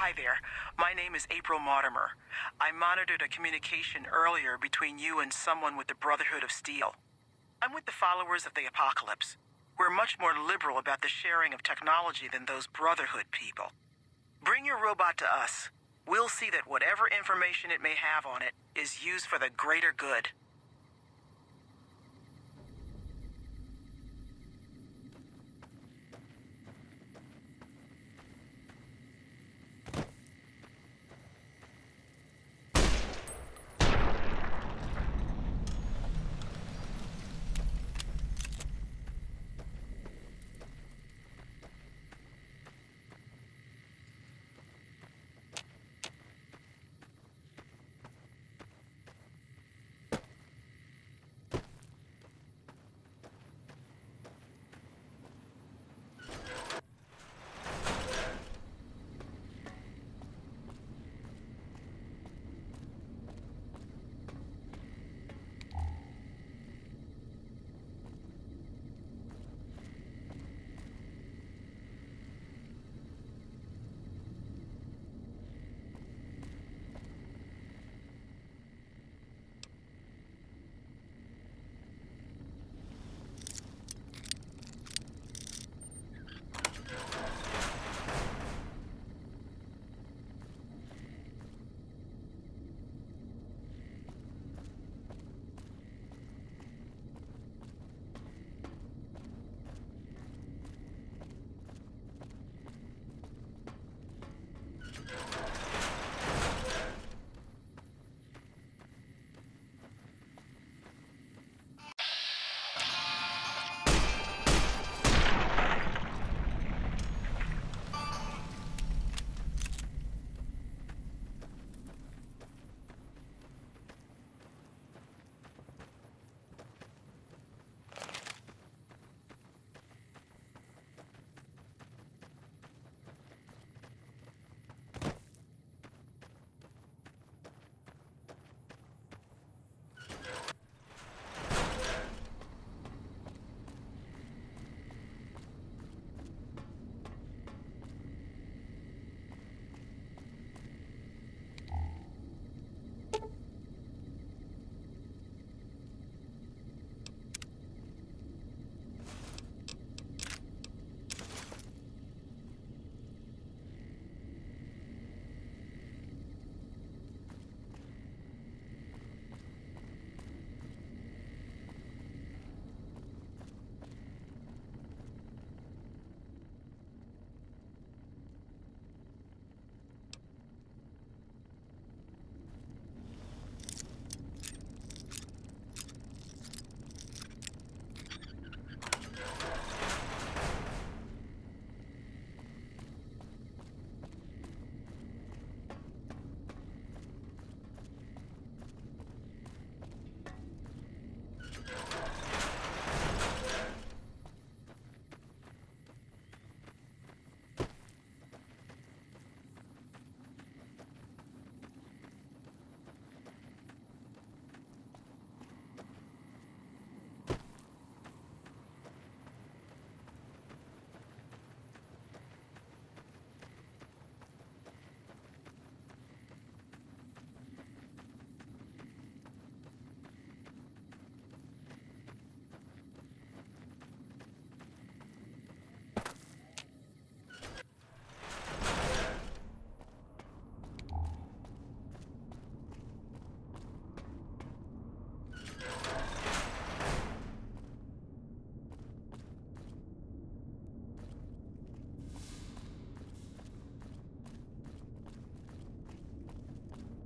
Hi there. My name is April Mortimer. I monitored a communication earlier between you and someone with the Brotherhood of Steel. I'm with the followers of the Apocalypse. We're much more liberal about the sharing of technology than those Brotherhood people. Bring your robot to us. We'll see that whatever information it may have on it is used for the greater good.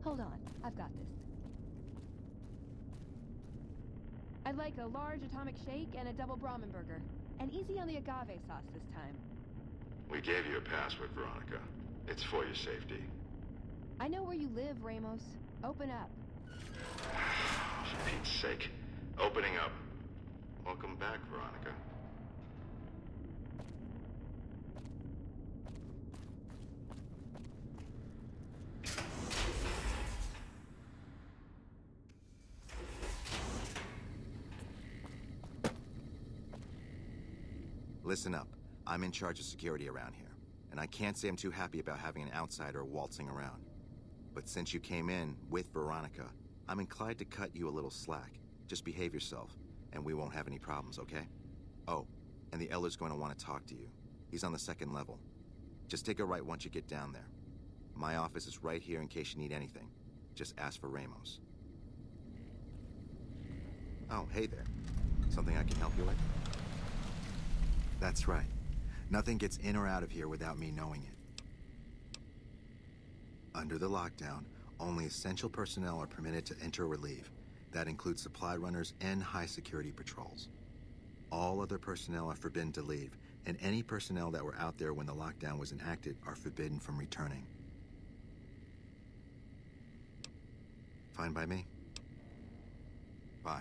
Hold on, I've got this. I'd like a large atomic shake and a double Brahmin burger. And easy on the agave sauce this time. We gave you a password, Veronica. It's for your safety. I know where you live, Ramos. Open up. For Pete's sake. Opening up. Welcome back, Veronica. Listen up. I'm in charge of security around here, and I can't say I'm too happy about having an outsider waltzing around. But since you came in with Veronica, I'm inclined to cut you a little slack. Just behave yourself, and we won't have any problems, okay? Oh, and the Elder's going to want to talk to you. He's on the 2nd level. Just take a right once you get down there. My office is right here in case you need anything. Just ask for Ramos. Oh, hey there. Something I can help you with? That's right. Nothing gets in or out of here without me knowing it. Under the lockdown, only essential personnel are permitted to enter or leave. That includes supply runners and high-security patrols. All other personnel are forbidden to leave, and any personnel that were out there when the lockdown was enacted are forbidden from returning. Fine by me. Bye.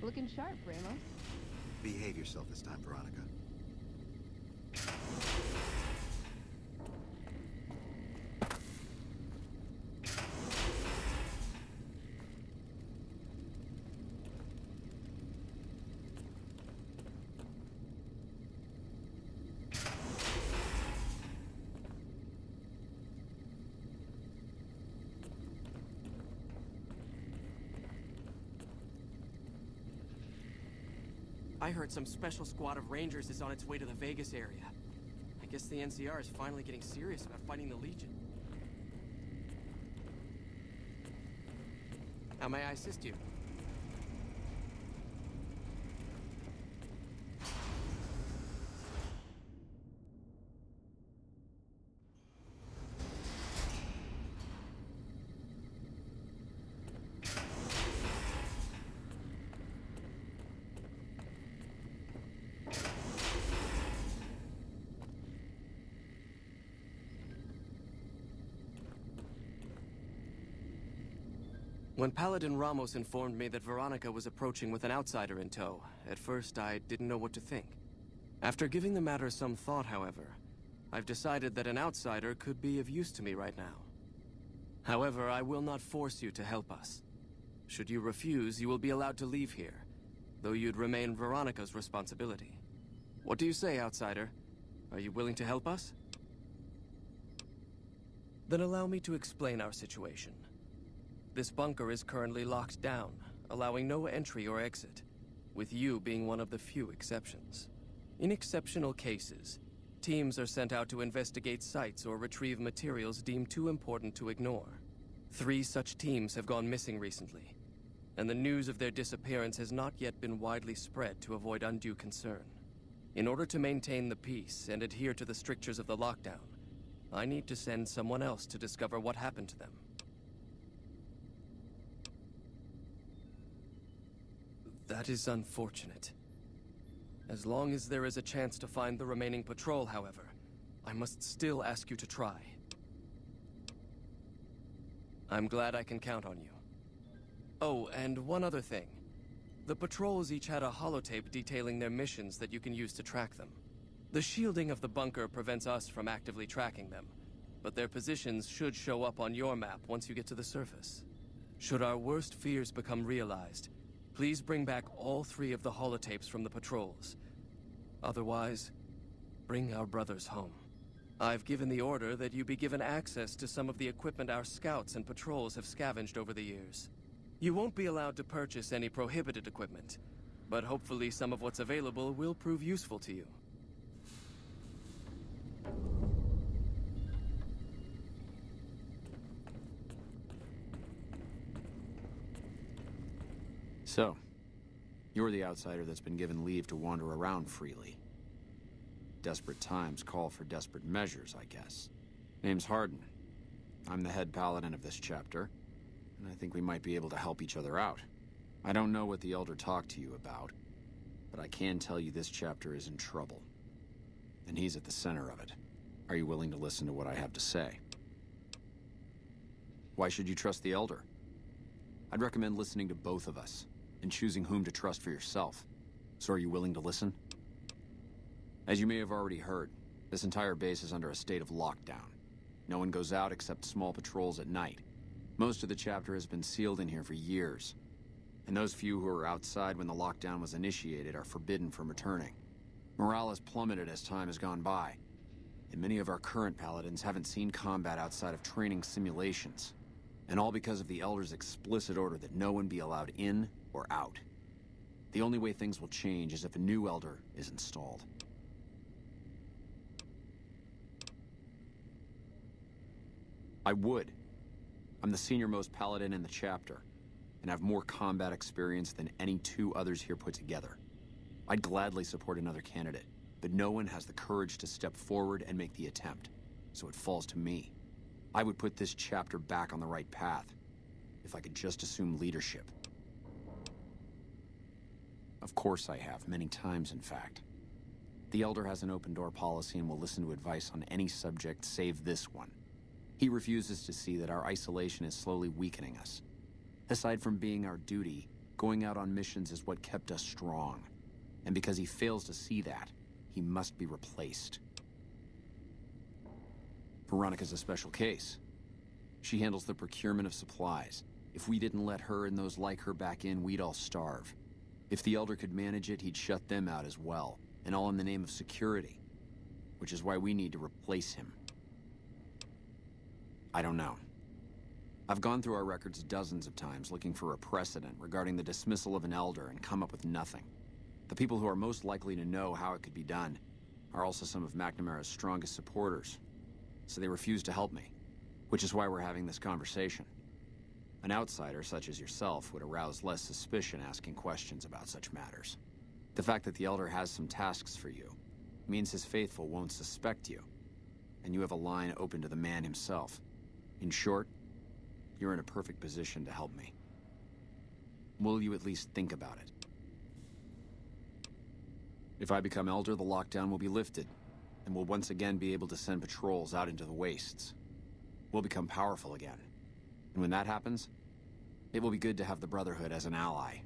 Looking sharp, Ramos. Behave yourself this time, Veronica. I heard some special squad of Rangers is on its way to the Vegas area. I guess the NCR is finally getting serious about fighting the Legion. How may I assist you? When Paladin Ramos informed me that Veronica was approaching with an outsider in tow, at first I didn't know what to think. After giving the matter some thought, however, I've decided that an outsider could be of use to me right now. However, I will not force you to help us. Should you refuse, you will be allowed to leave here, though you'd remain Veronica's responsibility. What do you say, outsider? Are you willing to help us? Then allow me to explain our situation. This bunker is currently locked down, allowing no entry or exit, with you being one of the few exceptions. In exceptional cases, teams are sent out to investigate sites or retrieve materials deemed too important to ignore. 3 such teams have gone missing recently, and the news of their disappearance has not yet been widely spread to avoid undue concern. In order to maintain the peace and adhere to the strictures of the lockdown, I need to send someone else to discover what happened to them. That is unfortunate. As long as there is a chance to find the remaining patrol, however, I must still ask you to try. I'm glad I can count on you. Oh, and one other thing. The patrols each had a holotape detailing their missions that you can use to track them. The shielding of the bunker prevents us from actively tracking them, but their positions should show up on your map once you get to the surface. Should our worst fears become realized, please bring back all 3 of the holotapes from the patrols. Otherwise, bring our brothers home. I've given the order that you be given access to some of the equipment our scouts and patrols have scavenged over the years. You won't be allowed to purchase any prohibited equipment, but hopefully some of what's available will prove useful to you. So, you're the outsider that's been given leave to wander around freely. Desperate times call for desperate measures, I guess. Name's Hardin. I'm the head paladin of this chapter, and I think we might be able to help each other out. I don't know what the Elder talked to you about, but I can tell you this chapter is in trouble. And he's at the center of it. Are you willing to listen to what I have to say? Why should you trust the Elder? I'd recommend listening to both of us, and choosing whom to trust for yourself. So are you willing to listen? As you may have already heard, this entire base is under a state of lockdown. No one goes out except small patrols at night. Most of the chapter has been sealed in here for years. And those few who were outside when the lockdown was initiated are forbidden from returning. Morale has plummeted as time has gone by. And many of our current paladins haven't seen combat outside of training simulations. And all because of the Elder's explicit order that no one be allowed in or out. The only way things will change is if a new Elder is installed. I would. I'm the senior-most paladin in the chapter, and have more combat experience than any two others here put together. I'd gladly support another candidate, but no one has the courage to step forward and make the attempt, so it falls to me. I would put this chapter back on the right path, if I could just assume leadership. Of course I have, many times in fact. The Elder has an open-door policy and will listen to advice on any subject save this one. He refuses to see that our isolation is slowly weakening us. Aside from being our duty, going out on missions is what kept us strong. And because he fails to see that, he must be replaced. Veronica's a special case. She handles the procurement of supplies. If we didn't let her and those like her back in, we'd all starve. If the Elder could manage it, he'd shut them out as well, and all in the name of security. Which is why we need to replace him. I don't know. I've gone through our records dozens of times looking for a precedent regarding the dismissal of an Elder and come up with nothing. The people who are most likely to know how it could be done are also some of McNamara's strongest supporters, so they refuse to help me, which is why we're having this conversation. An outsider such as yourself would arouse less suspicion asking questions about such matters. The fact that the Elder has some tasks for you means his faithful won't suspect you, and you have a line open to the man himself. In short, you're in a perfect position to help me. Will you at least think about it? If I become Elder, the lockdown will be lifted, and we'll once again be able to send patrols out into the wastes. We'll become powerful again. And when that happens, it will be good to have the Brotherhood as an ally.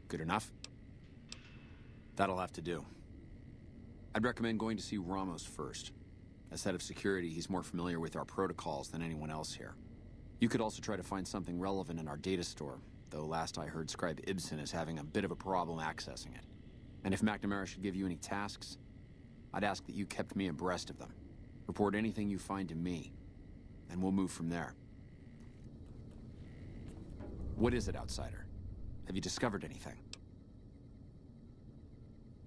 Good enough? That'll have to do. I'd recommend going to see Ramos first. As head of security, he's more familiar with our protocols than anyone else here. You could also try to find something relevant in our data store, though last I heard Scribe Ibsen is having a bit of a problem accessing it. And if McNamara should give you any tasks, I'd ask that you kept me abreast of them. Report anything you find to me, and we'll move from there. What is it, Outsider? Have you discovered anything?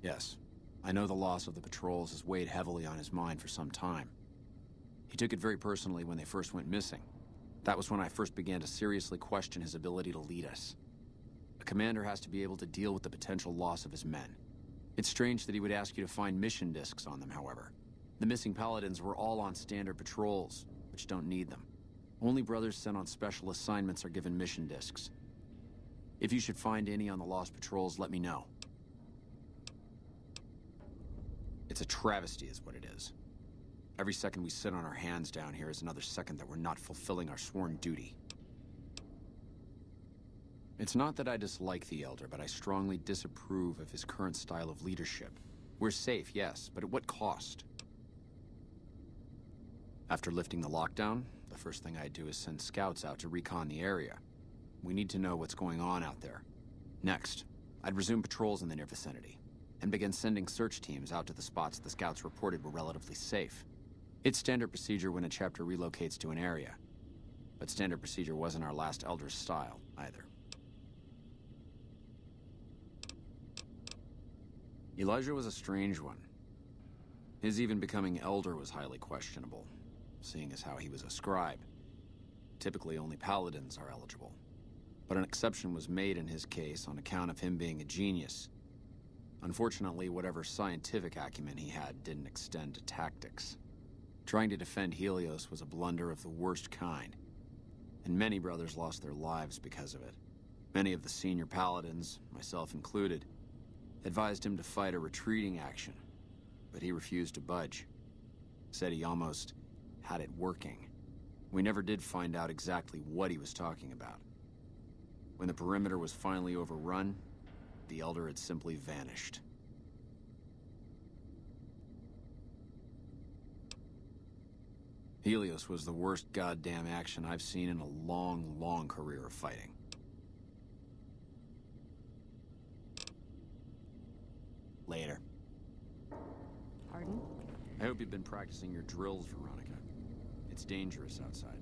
Yes. I know the loss of the patrols has weighed heavily on his mind for some time. He took it very personally when they first went missing. That was when I first began to seriously question his ability to lead us. A commander has to be able to deal with the potential loss of his men. It's strange that he would ask you to find mission discs on them, however. The missing paladins were all on standard patrols, which don't need them. Only brothers sent on special assignments are given mission discs. If you should find any on the lost patrols, let me know. It's a travesty is what it is. Every second we sit on our hands down here is another second that we're not fulfilling our sworn duty. It's not that I dislike the Elder, but I strongly disapprove of his current style of leadership. We're safe, yes, but at what cost? After lifting the lockdown, the first thing I'd do is send scouts out to recon the area. We need to know what's going on out there. Next, I'd resume patrols in the near vicinity, and begin sending search teams out to the spots the scouts reported were relatively safe. It's standard procedure when a chapter relocates to an area, but standard procedure wasn't our last Elder's style, either. Elijah was a strange one. His even becoming Elder was highly questionable, seeing as how he was a scribe. Typically, only paladins are eligible. But an exception was made in his case on account of him being a genius. Unfortunately, whatever scientific acumen he had didn't extend to tactics. Trying to defend Helios was a blunder of the worst kind, and many brothers lost their lives because of it. Many of the senior paladins, myself included, advised him to fight a retreating action, but he refused to budge. Said he almost had it working. We never did find out exactly what he was talking about. When the perimeter was finally overrun, the Elder had simply vanished. Helios was the worst goddamn action I've seen in a long, long career of fighting. Later. Pardon? I hope you've been practicing your drills, Veronica. It's dangerous outside.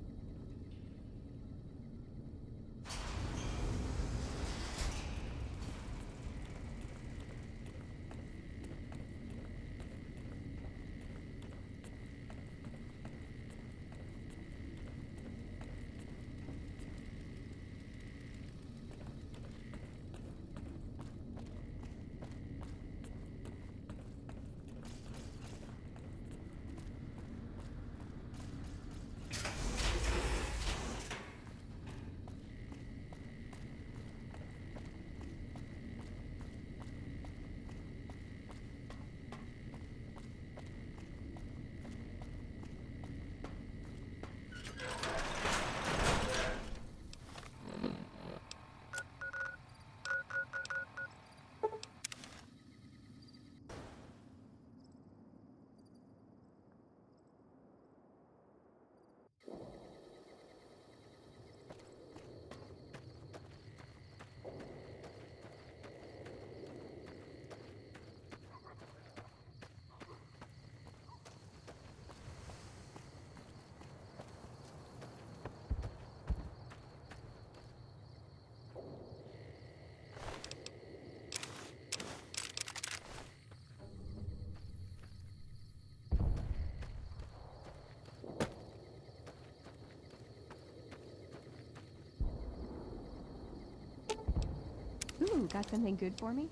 Ooh, got something good for me?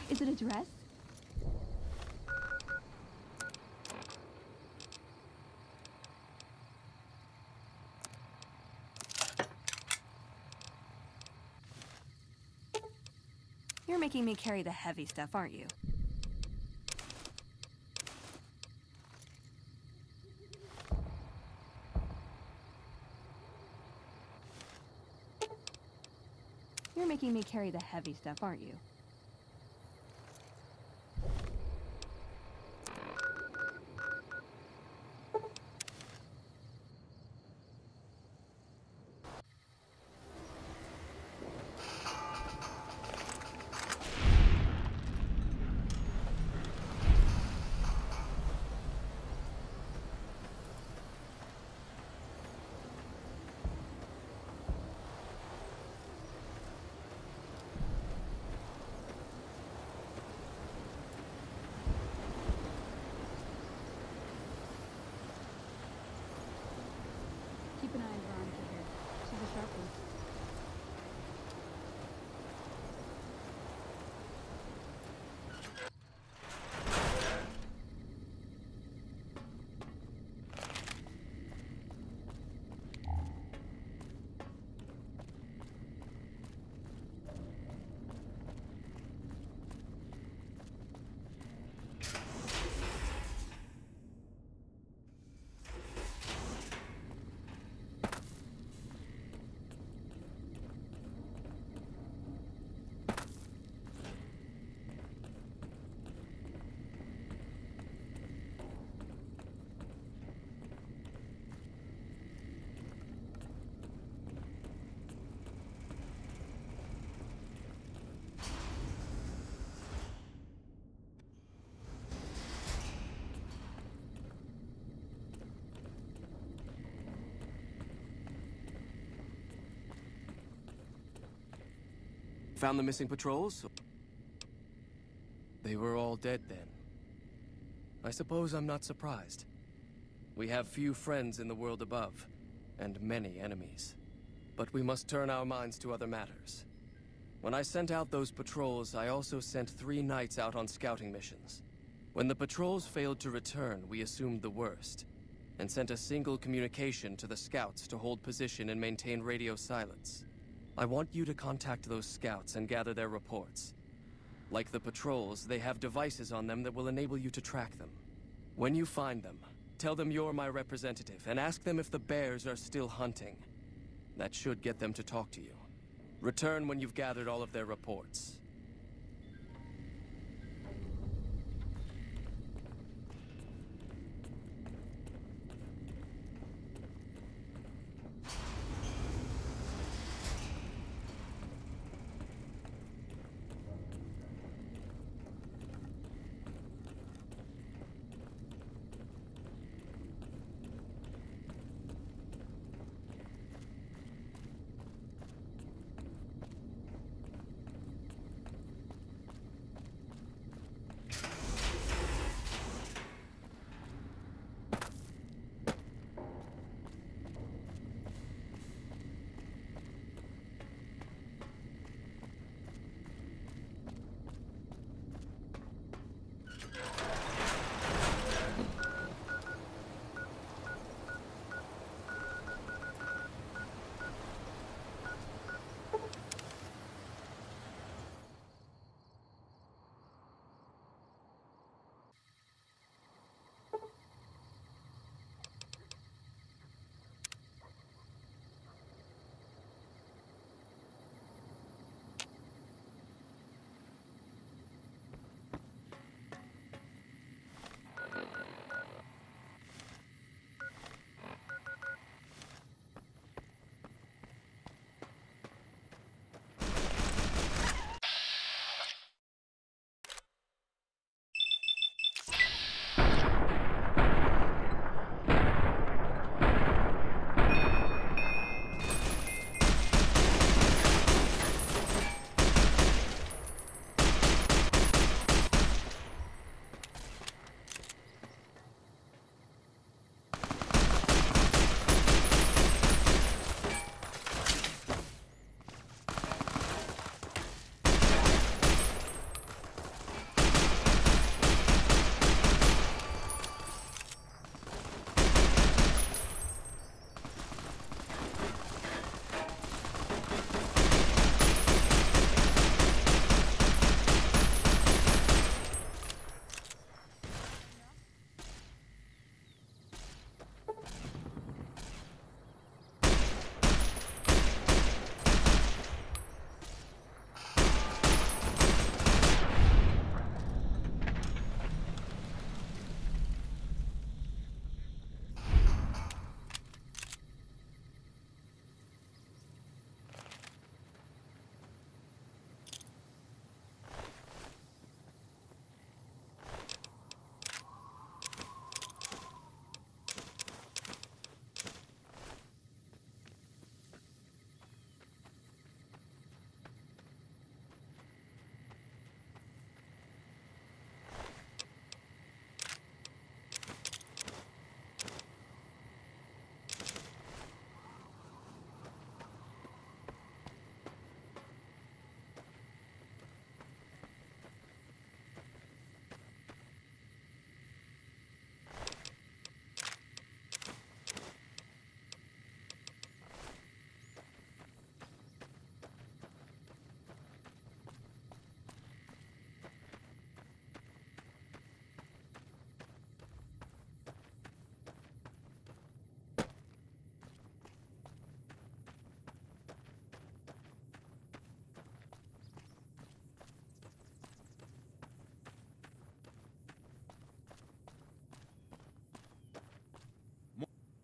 Is it a dress? You're making me carry the heavy stuff, aren't you? You're making me carry the heavy stuff, aren't you? Keep an eye on Veronica here. She's a sharp one. Found the missing patrols? They were all dead then. I suppose I'm not surprised. We have few friends in the world above, and many enemies. But we must turn our minds to other matters. When I sent out those patrols, I also sent 3 knights out on scouting missions. When the patrols failed to return, we assumed the worst, and sent a single communication to the scouts to hold position and maintain radio silence. I want you to contact those scouts and gather their reports. Like the patrols, they have devices on them that will enable you to track them. When you find them, tell them you're my representative and ask them if the bears are still hunting. That should get them to talk to you. Return when you've gathered all of their reports.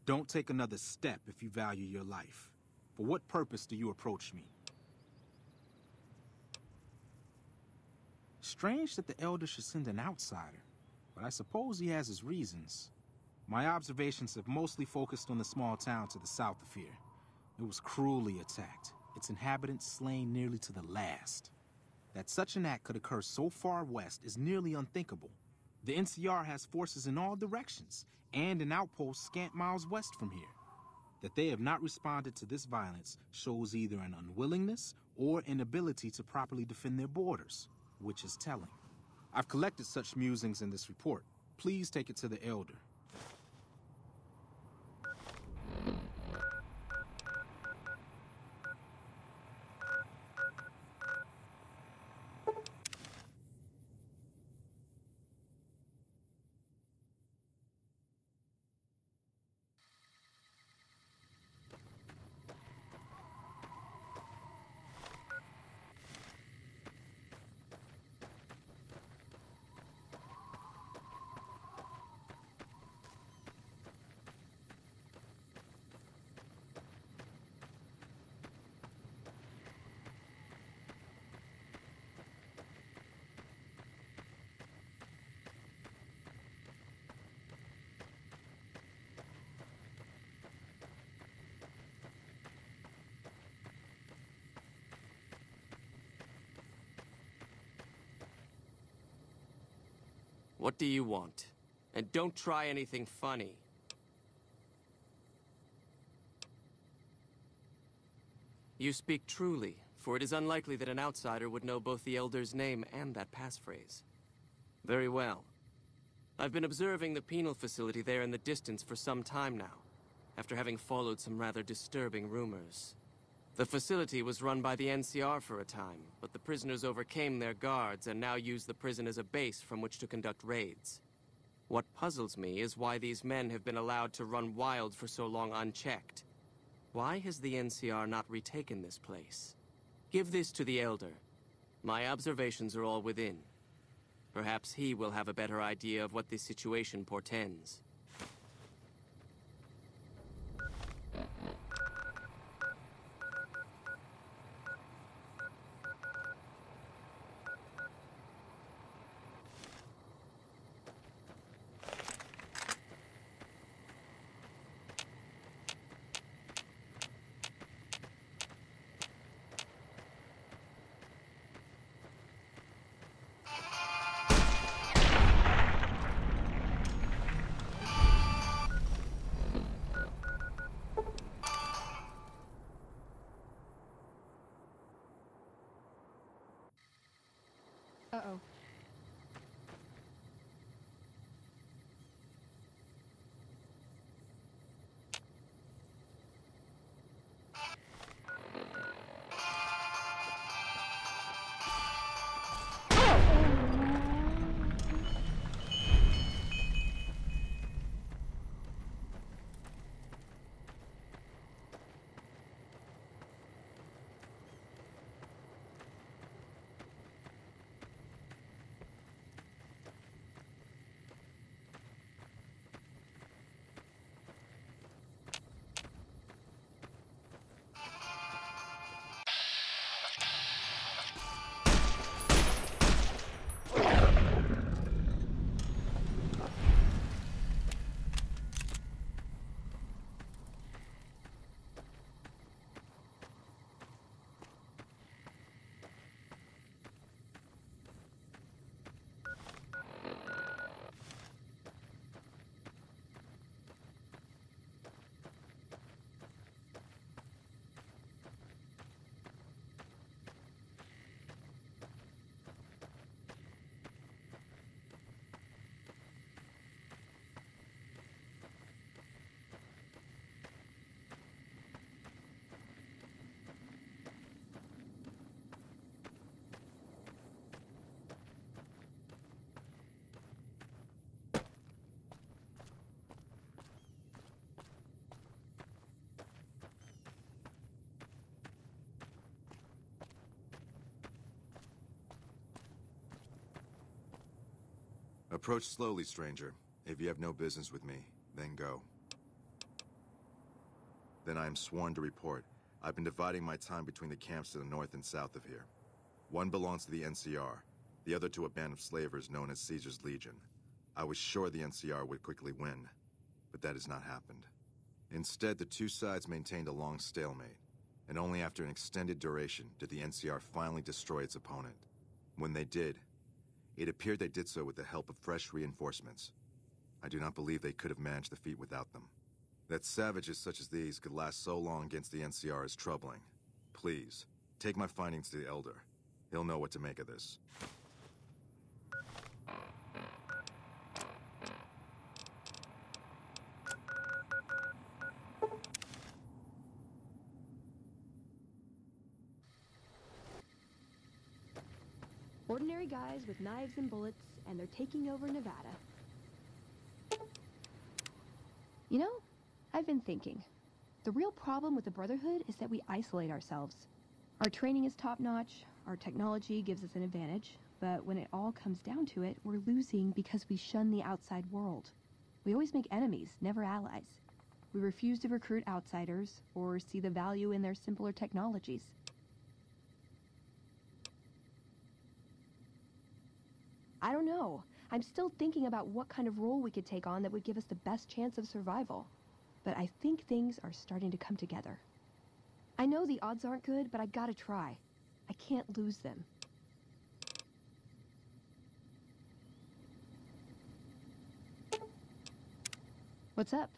Don't take another step if you value your life. For what purpose do you approach me? Strange that the Elder should send an outsider, but I suppose he has his reasons. My observations have mostly focused on the small town to the south of here. It was cruelly attacked, its inhabitants slain nearly to the last. That such an act could occur so far west is nearly unthinkable. The NCR has forces in all directions, and an outpost scant miles west from here. That they have not responded to this violence shows either an unwillingness or inability to properly defend their borders, which is telling. I've collected such musings in this report. Please take it to the Elder. What do you want? And don't try anything funny. You speak truly, for it is unlikely that an outsider would know both the Elder's name and that passphrase. Very well. I've been observing the penal facility there in the distance for some time now, after having followed some rather disturbing rumors. The facility was run by the NCR for a time, but the prisoners overcame their guards and now use the prison as a base from which to conduct raids. What puzzles me is why these men have been allowed to run wild for so long unchecked. Why has the NCR not retaken this place? Give this to the Elder. My observations are all within. Perhaps he will have a better idea of what this situation portends. Uh-oh. Approach slowly, stranger. If you have no business with me, then go. Then I am sworn to report. I've been dividing my time between the camps to the north and south of here. One belongs to the NCR, the other to a band of slavers known as Caesar's Legion. I was sure the NCR would quickly win, but that has not happened. Instead, the two sides maintained a long stalemate, and only after an extended duration did the NCR finally destroy its opponent. When they did, it appeared they did so with the help of fresh reinforcements. I do not believe they could have managed the feat without them. That savages such as these could last so long against the NCR is troubling. Please, take my findings to the Elder. He'll know what to make of this. Ordinary guys with knives and bullets, and they're taking over Nevada. You know, I've been thinking. The real problem with the Brotherhood is that we isolate ourselves. Our training is top-notch, our technology gives us an advantage, but when it all comes down to it, we're losing because we shun the outside world. We always make enemies, never allies. We refuse to recruit outsiders or see the value in their simpler technologies. I don't know. I'm still thinking about what kind of role we could take on that would give us the best chance of survival. But I think things are starting to come together. I know the odds aren't good, but I gotta try. I can't lose them. What's up?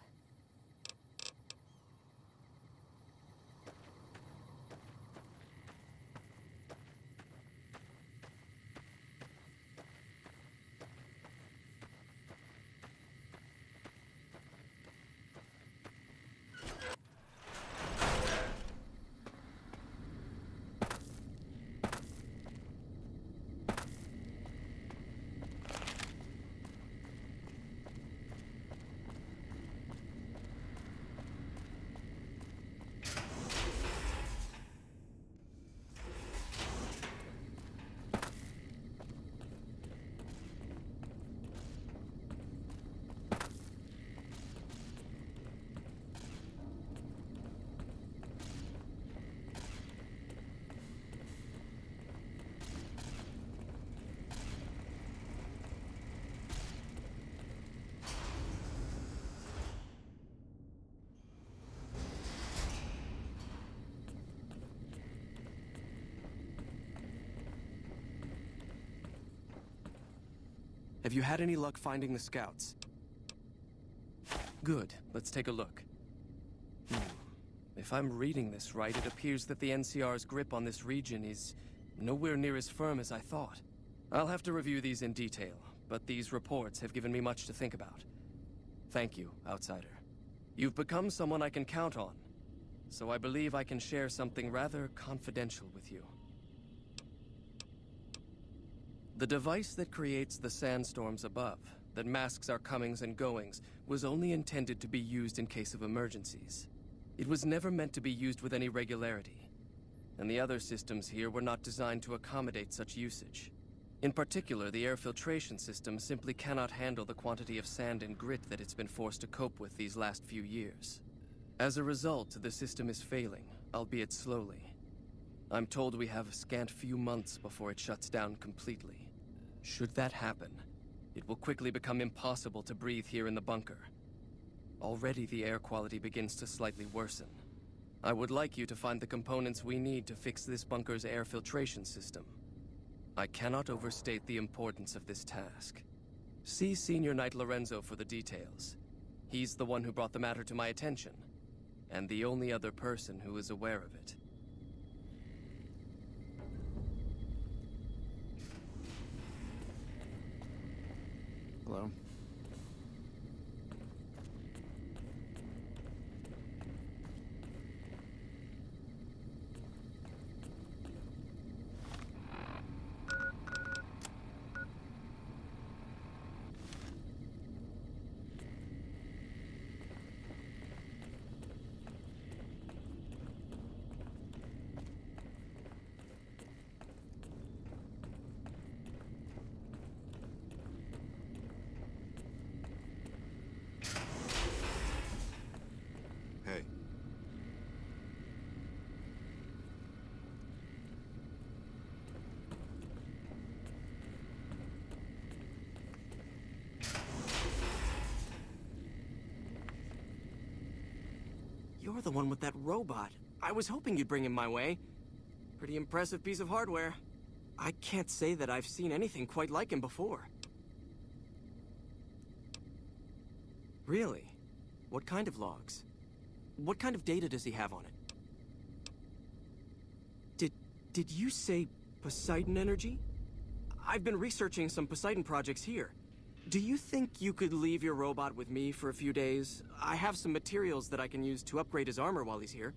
Have you had any luck finding the scouts? Good. Let's take a look. If I'm reading this right, it appears that the NCR's grip on this region is nowhere near as firm as I thought. I'll have to review these in detail, but these reports have given me much to think about. Thank you, Outsider. You've become someone I can count on, so I believe I can share something rather confidential with you. The device that creates the sandstorms above, that masks our comings and goings, was only intended to be used in case of emergencies. It was never meant to be used with any regularity, and the other systems here were not designed to accommodate such usage. In particular, the air filtration system simply cannot handle the quantity of sand and grit that it's been forced to cope with these last few years. As a result, the system is failing, albeit slowly. I'm told we have a scant few months before it shuts down completely. Should that happen, it will quickly become impossible to breathe here in the bunker. Already the air quality begins to slightly worsen. I would like you to find the components we need to fix this bunker's air filtration system. I cannot overstate the importance of this task. See Senior Knight Lorenzo for the details. He's the one who brought the matter to my attention, and the only other person who is aware of it. Hello? you're the one with that robot. I was hoping you'd bring him my way. Pretty impressive piece of hardware. I can't say that I've seen anything quite like him before. Really? What kind of logs? What kind of data does he have on it? Did you say Poseidon energy? I've been researching some Poseidon projects here. Do you think you could leave your robot with me for a few days? I have some materials that I can use to upgrade his armor while he's here.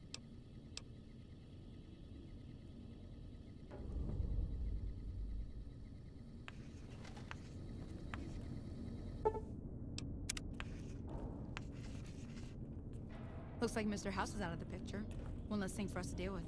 Looks like Mr. House is out of the picture. One less thing for us to deal with.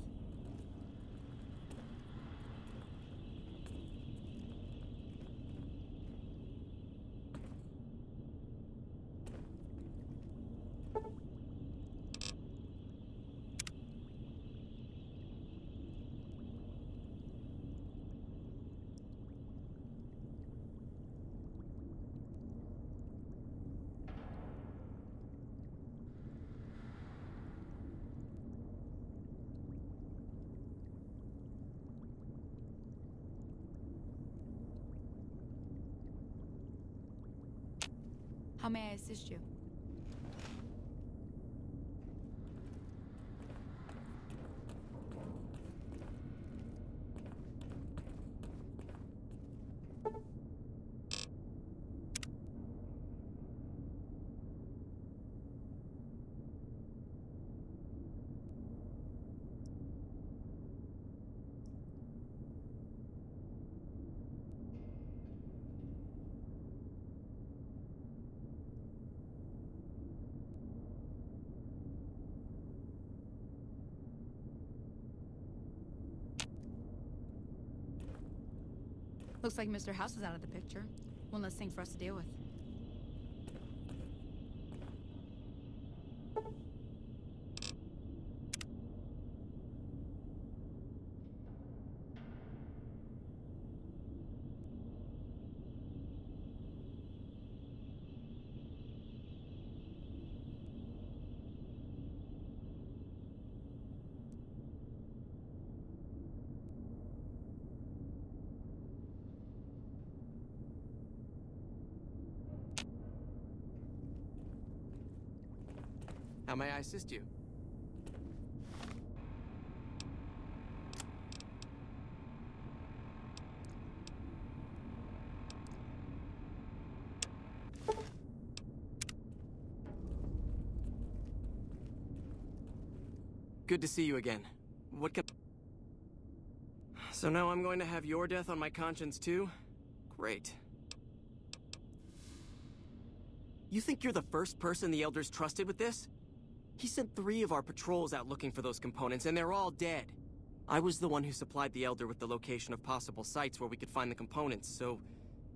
How may I assist you? Looks like Mr. House is out of the picture. One less thing for us to deal with. How may I assist you? Good to see you again. What can... So now I'm going to have your death on my conscience too? Great. You think you're the first person the Elders trusted with this? He sent 3 of our patrols out looking for those components, and they're all dead. I was the one who supplied the Elder with the location of possible sites where we could find the components, so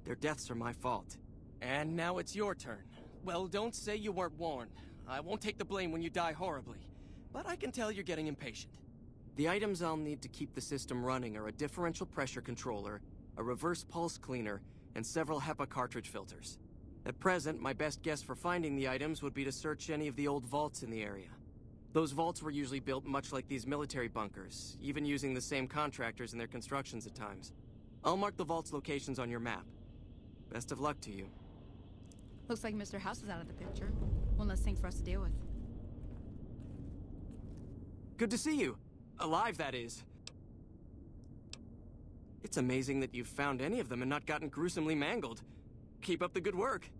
their deaths are my fault. And now it's your turn. Well, don't say you weren't warned. I won't take the blame when you die horribly, but I can tell you're getting impatient. The items I'll need to keep the system running are a differential pressure controller, a reverse pulse cleaner, and several HEPA cartridge filters. At present, my best guess for finding the items would be to search any of the old vaults in the area. Those vaults were usually built much like these military bunkers, even using the same contractors in their constructions at times. I'll mark the vault's locations on your map. Best of luck to you. Looks like Mr. House is out of the picture. One less thing for us to deal with. Good to see you. Alive, that is. It's amazing that you've found any of them and not gotten gruesomely mangled. Keep up the good work.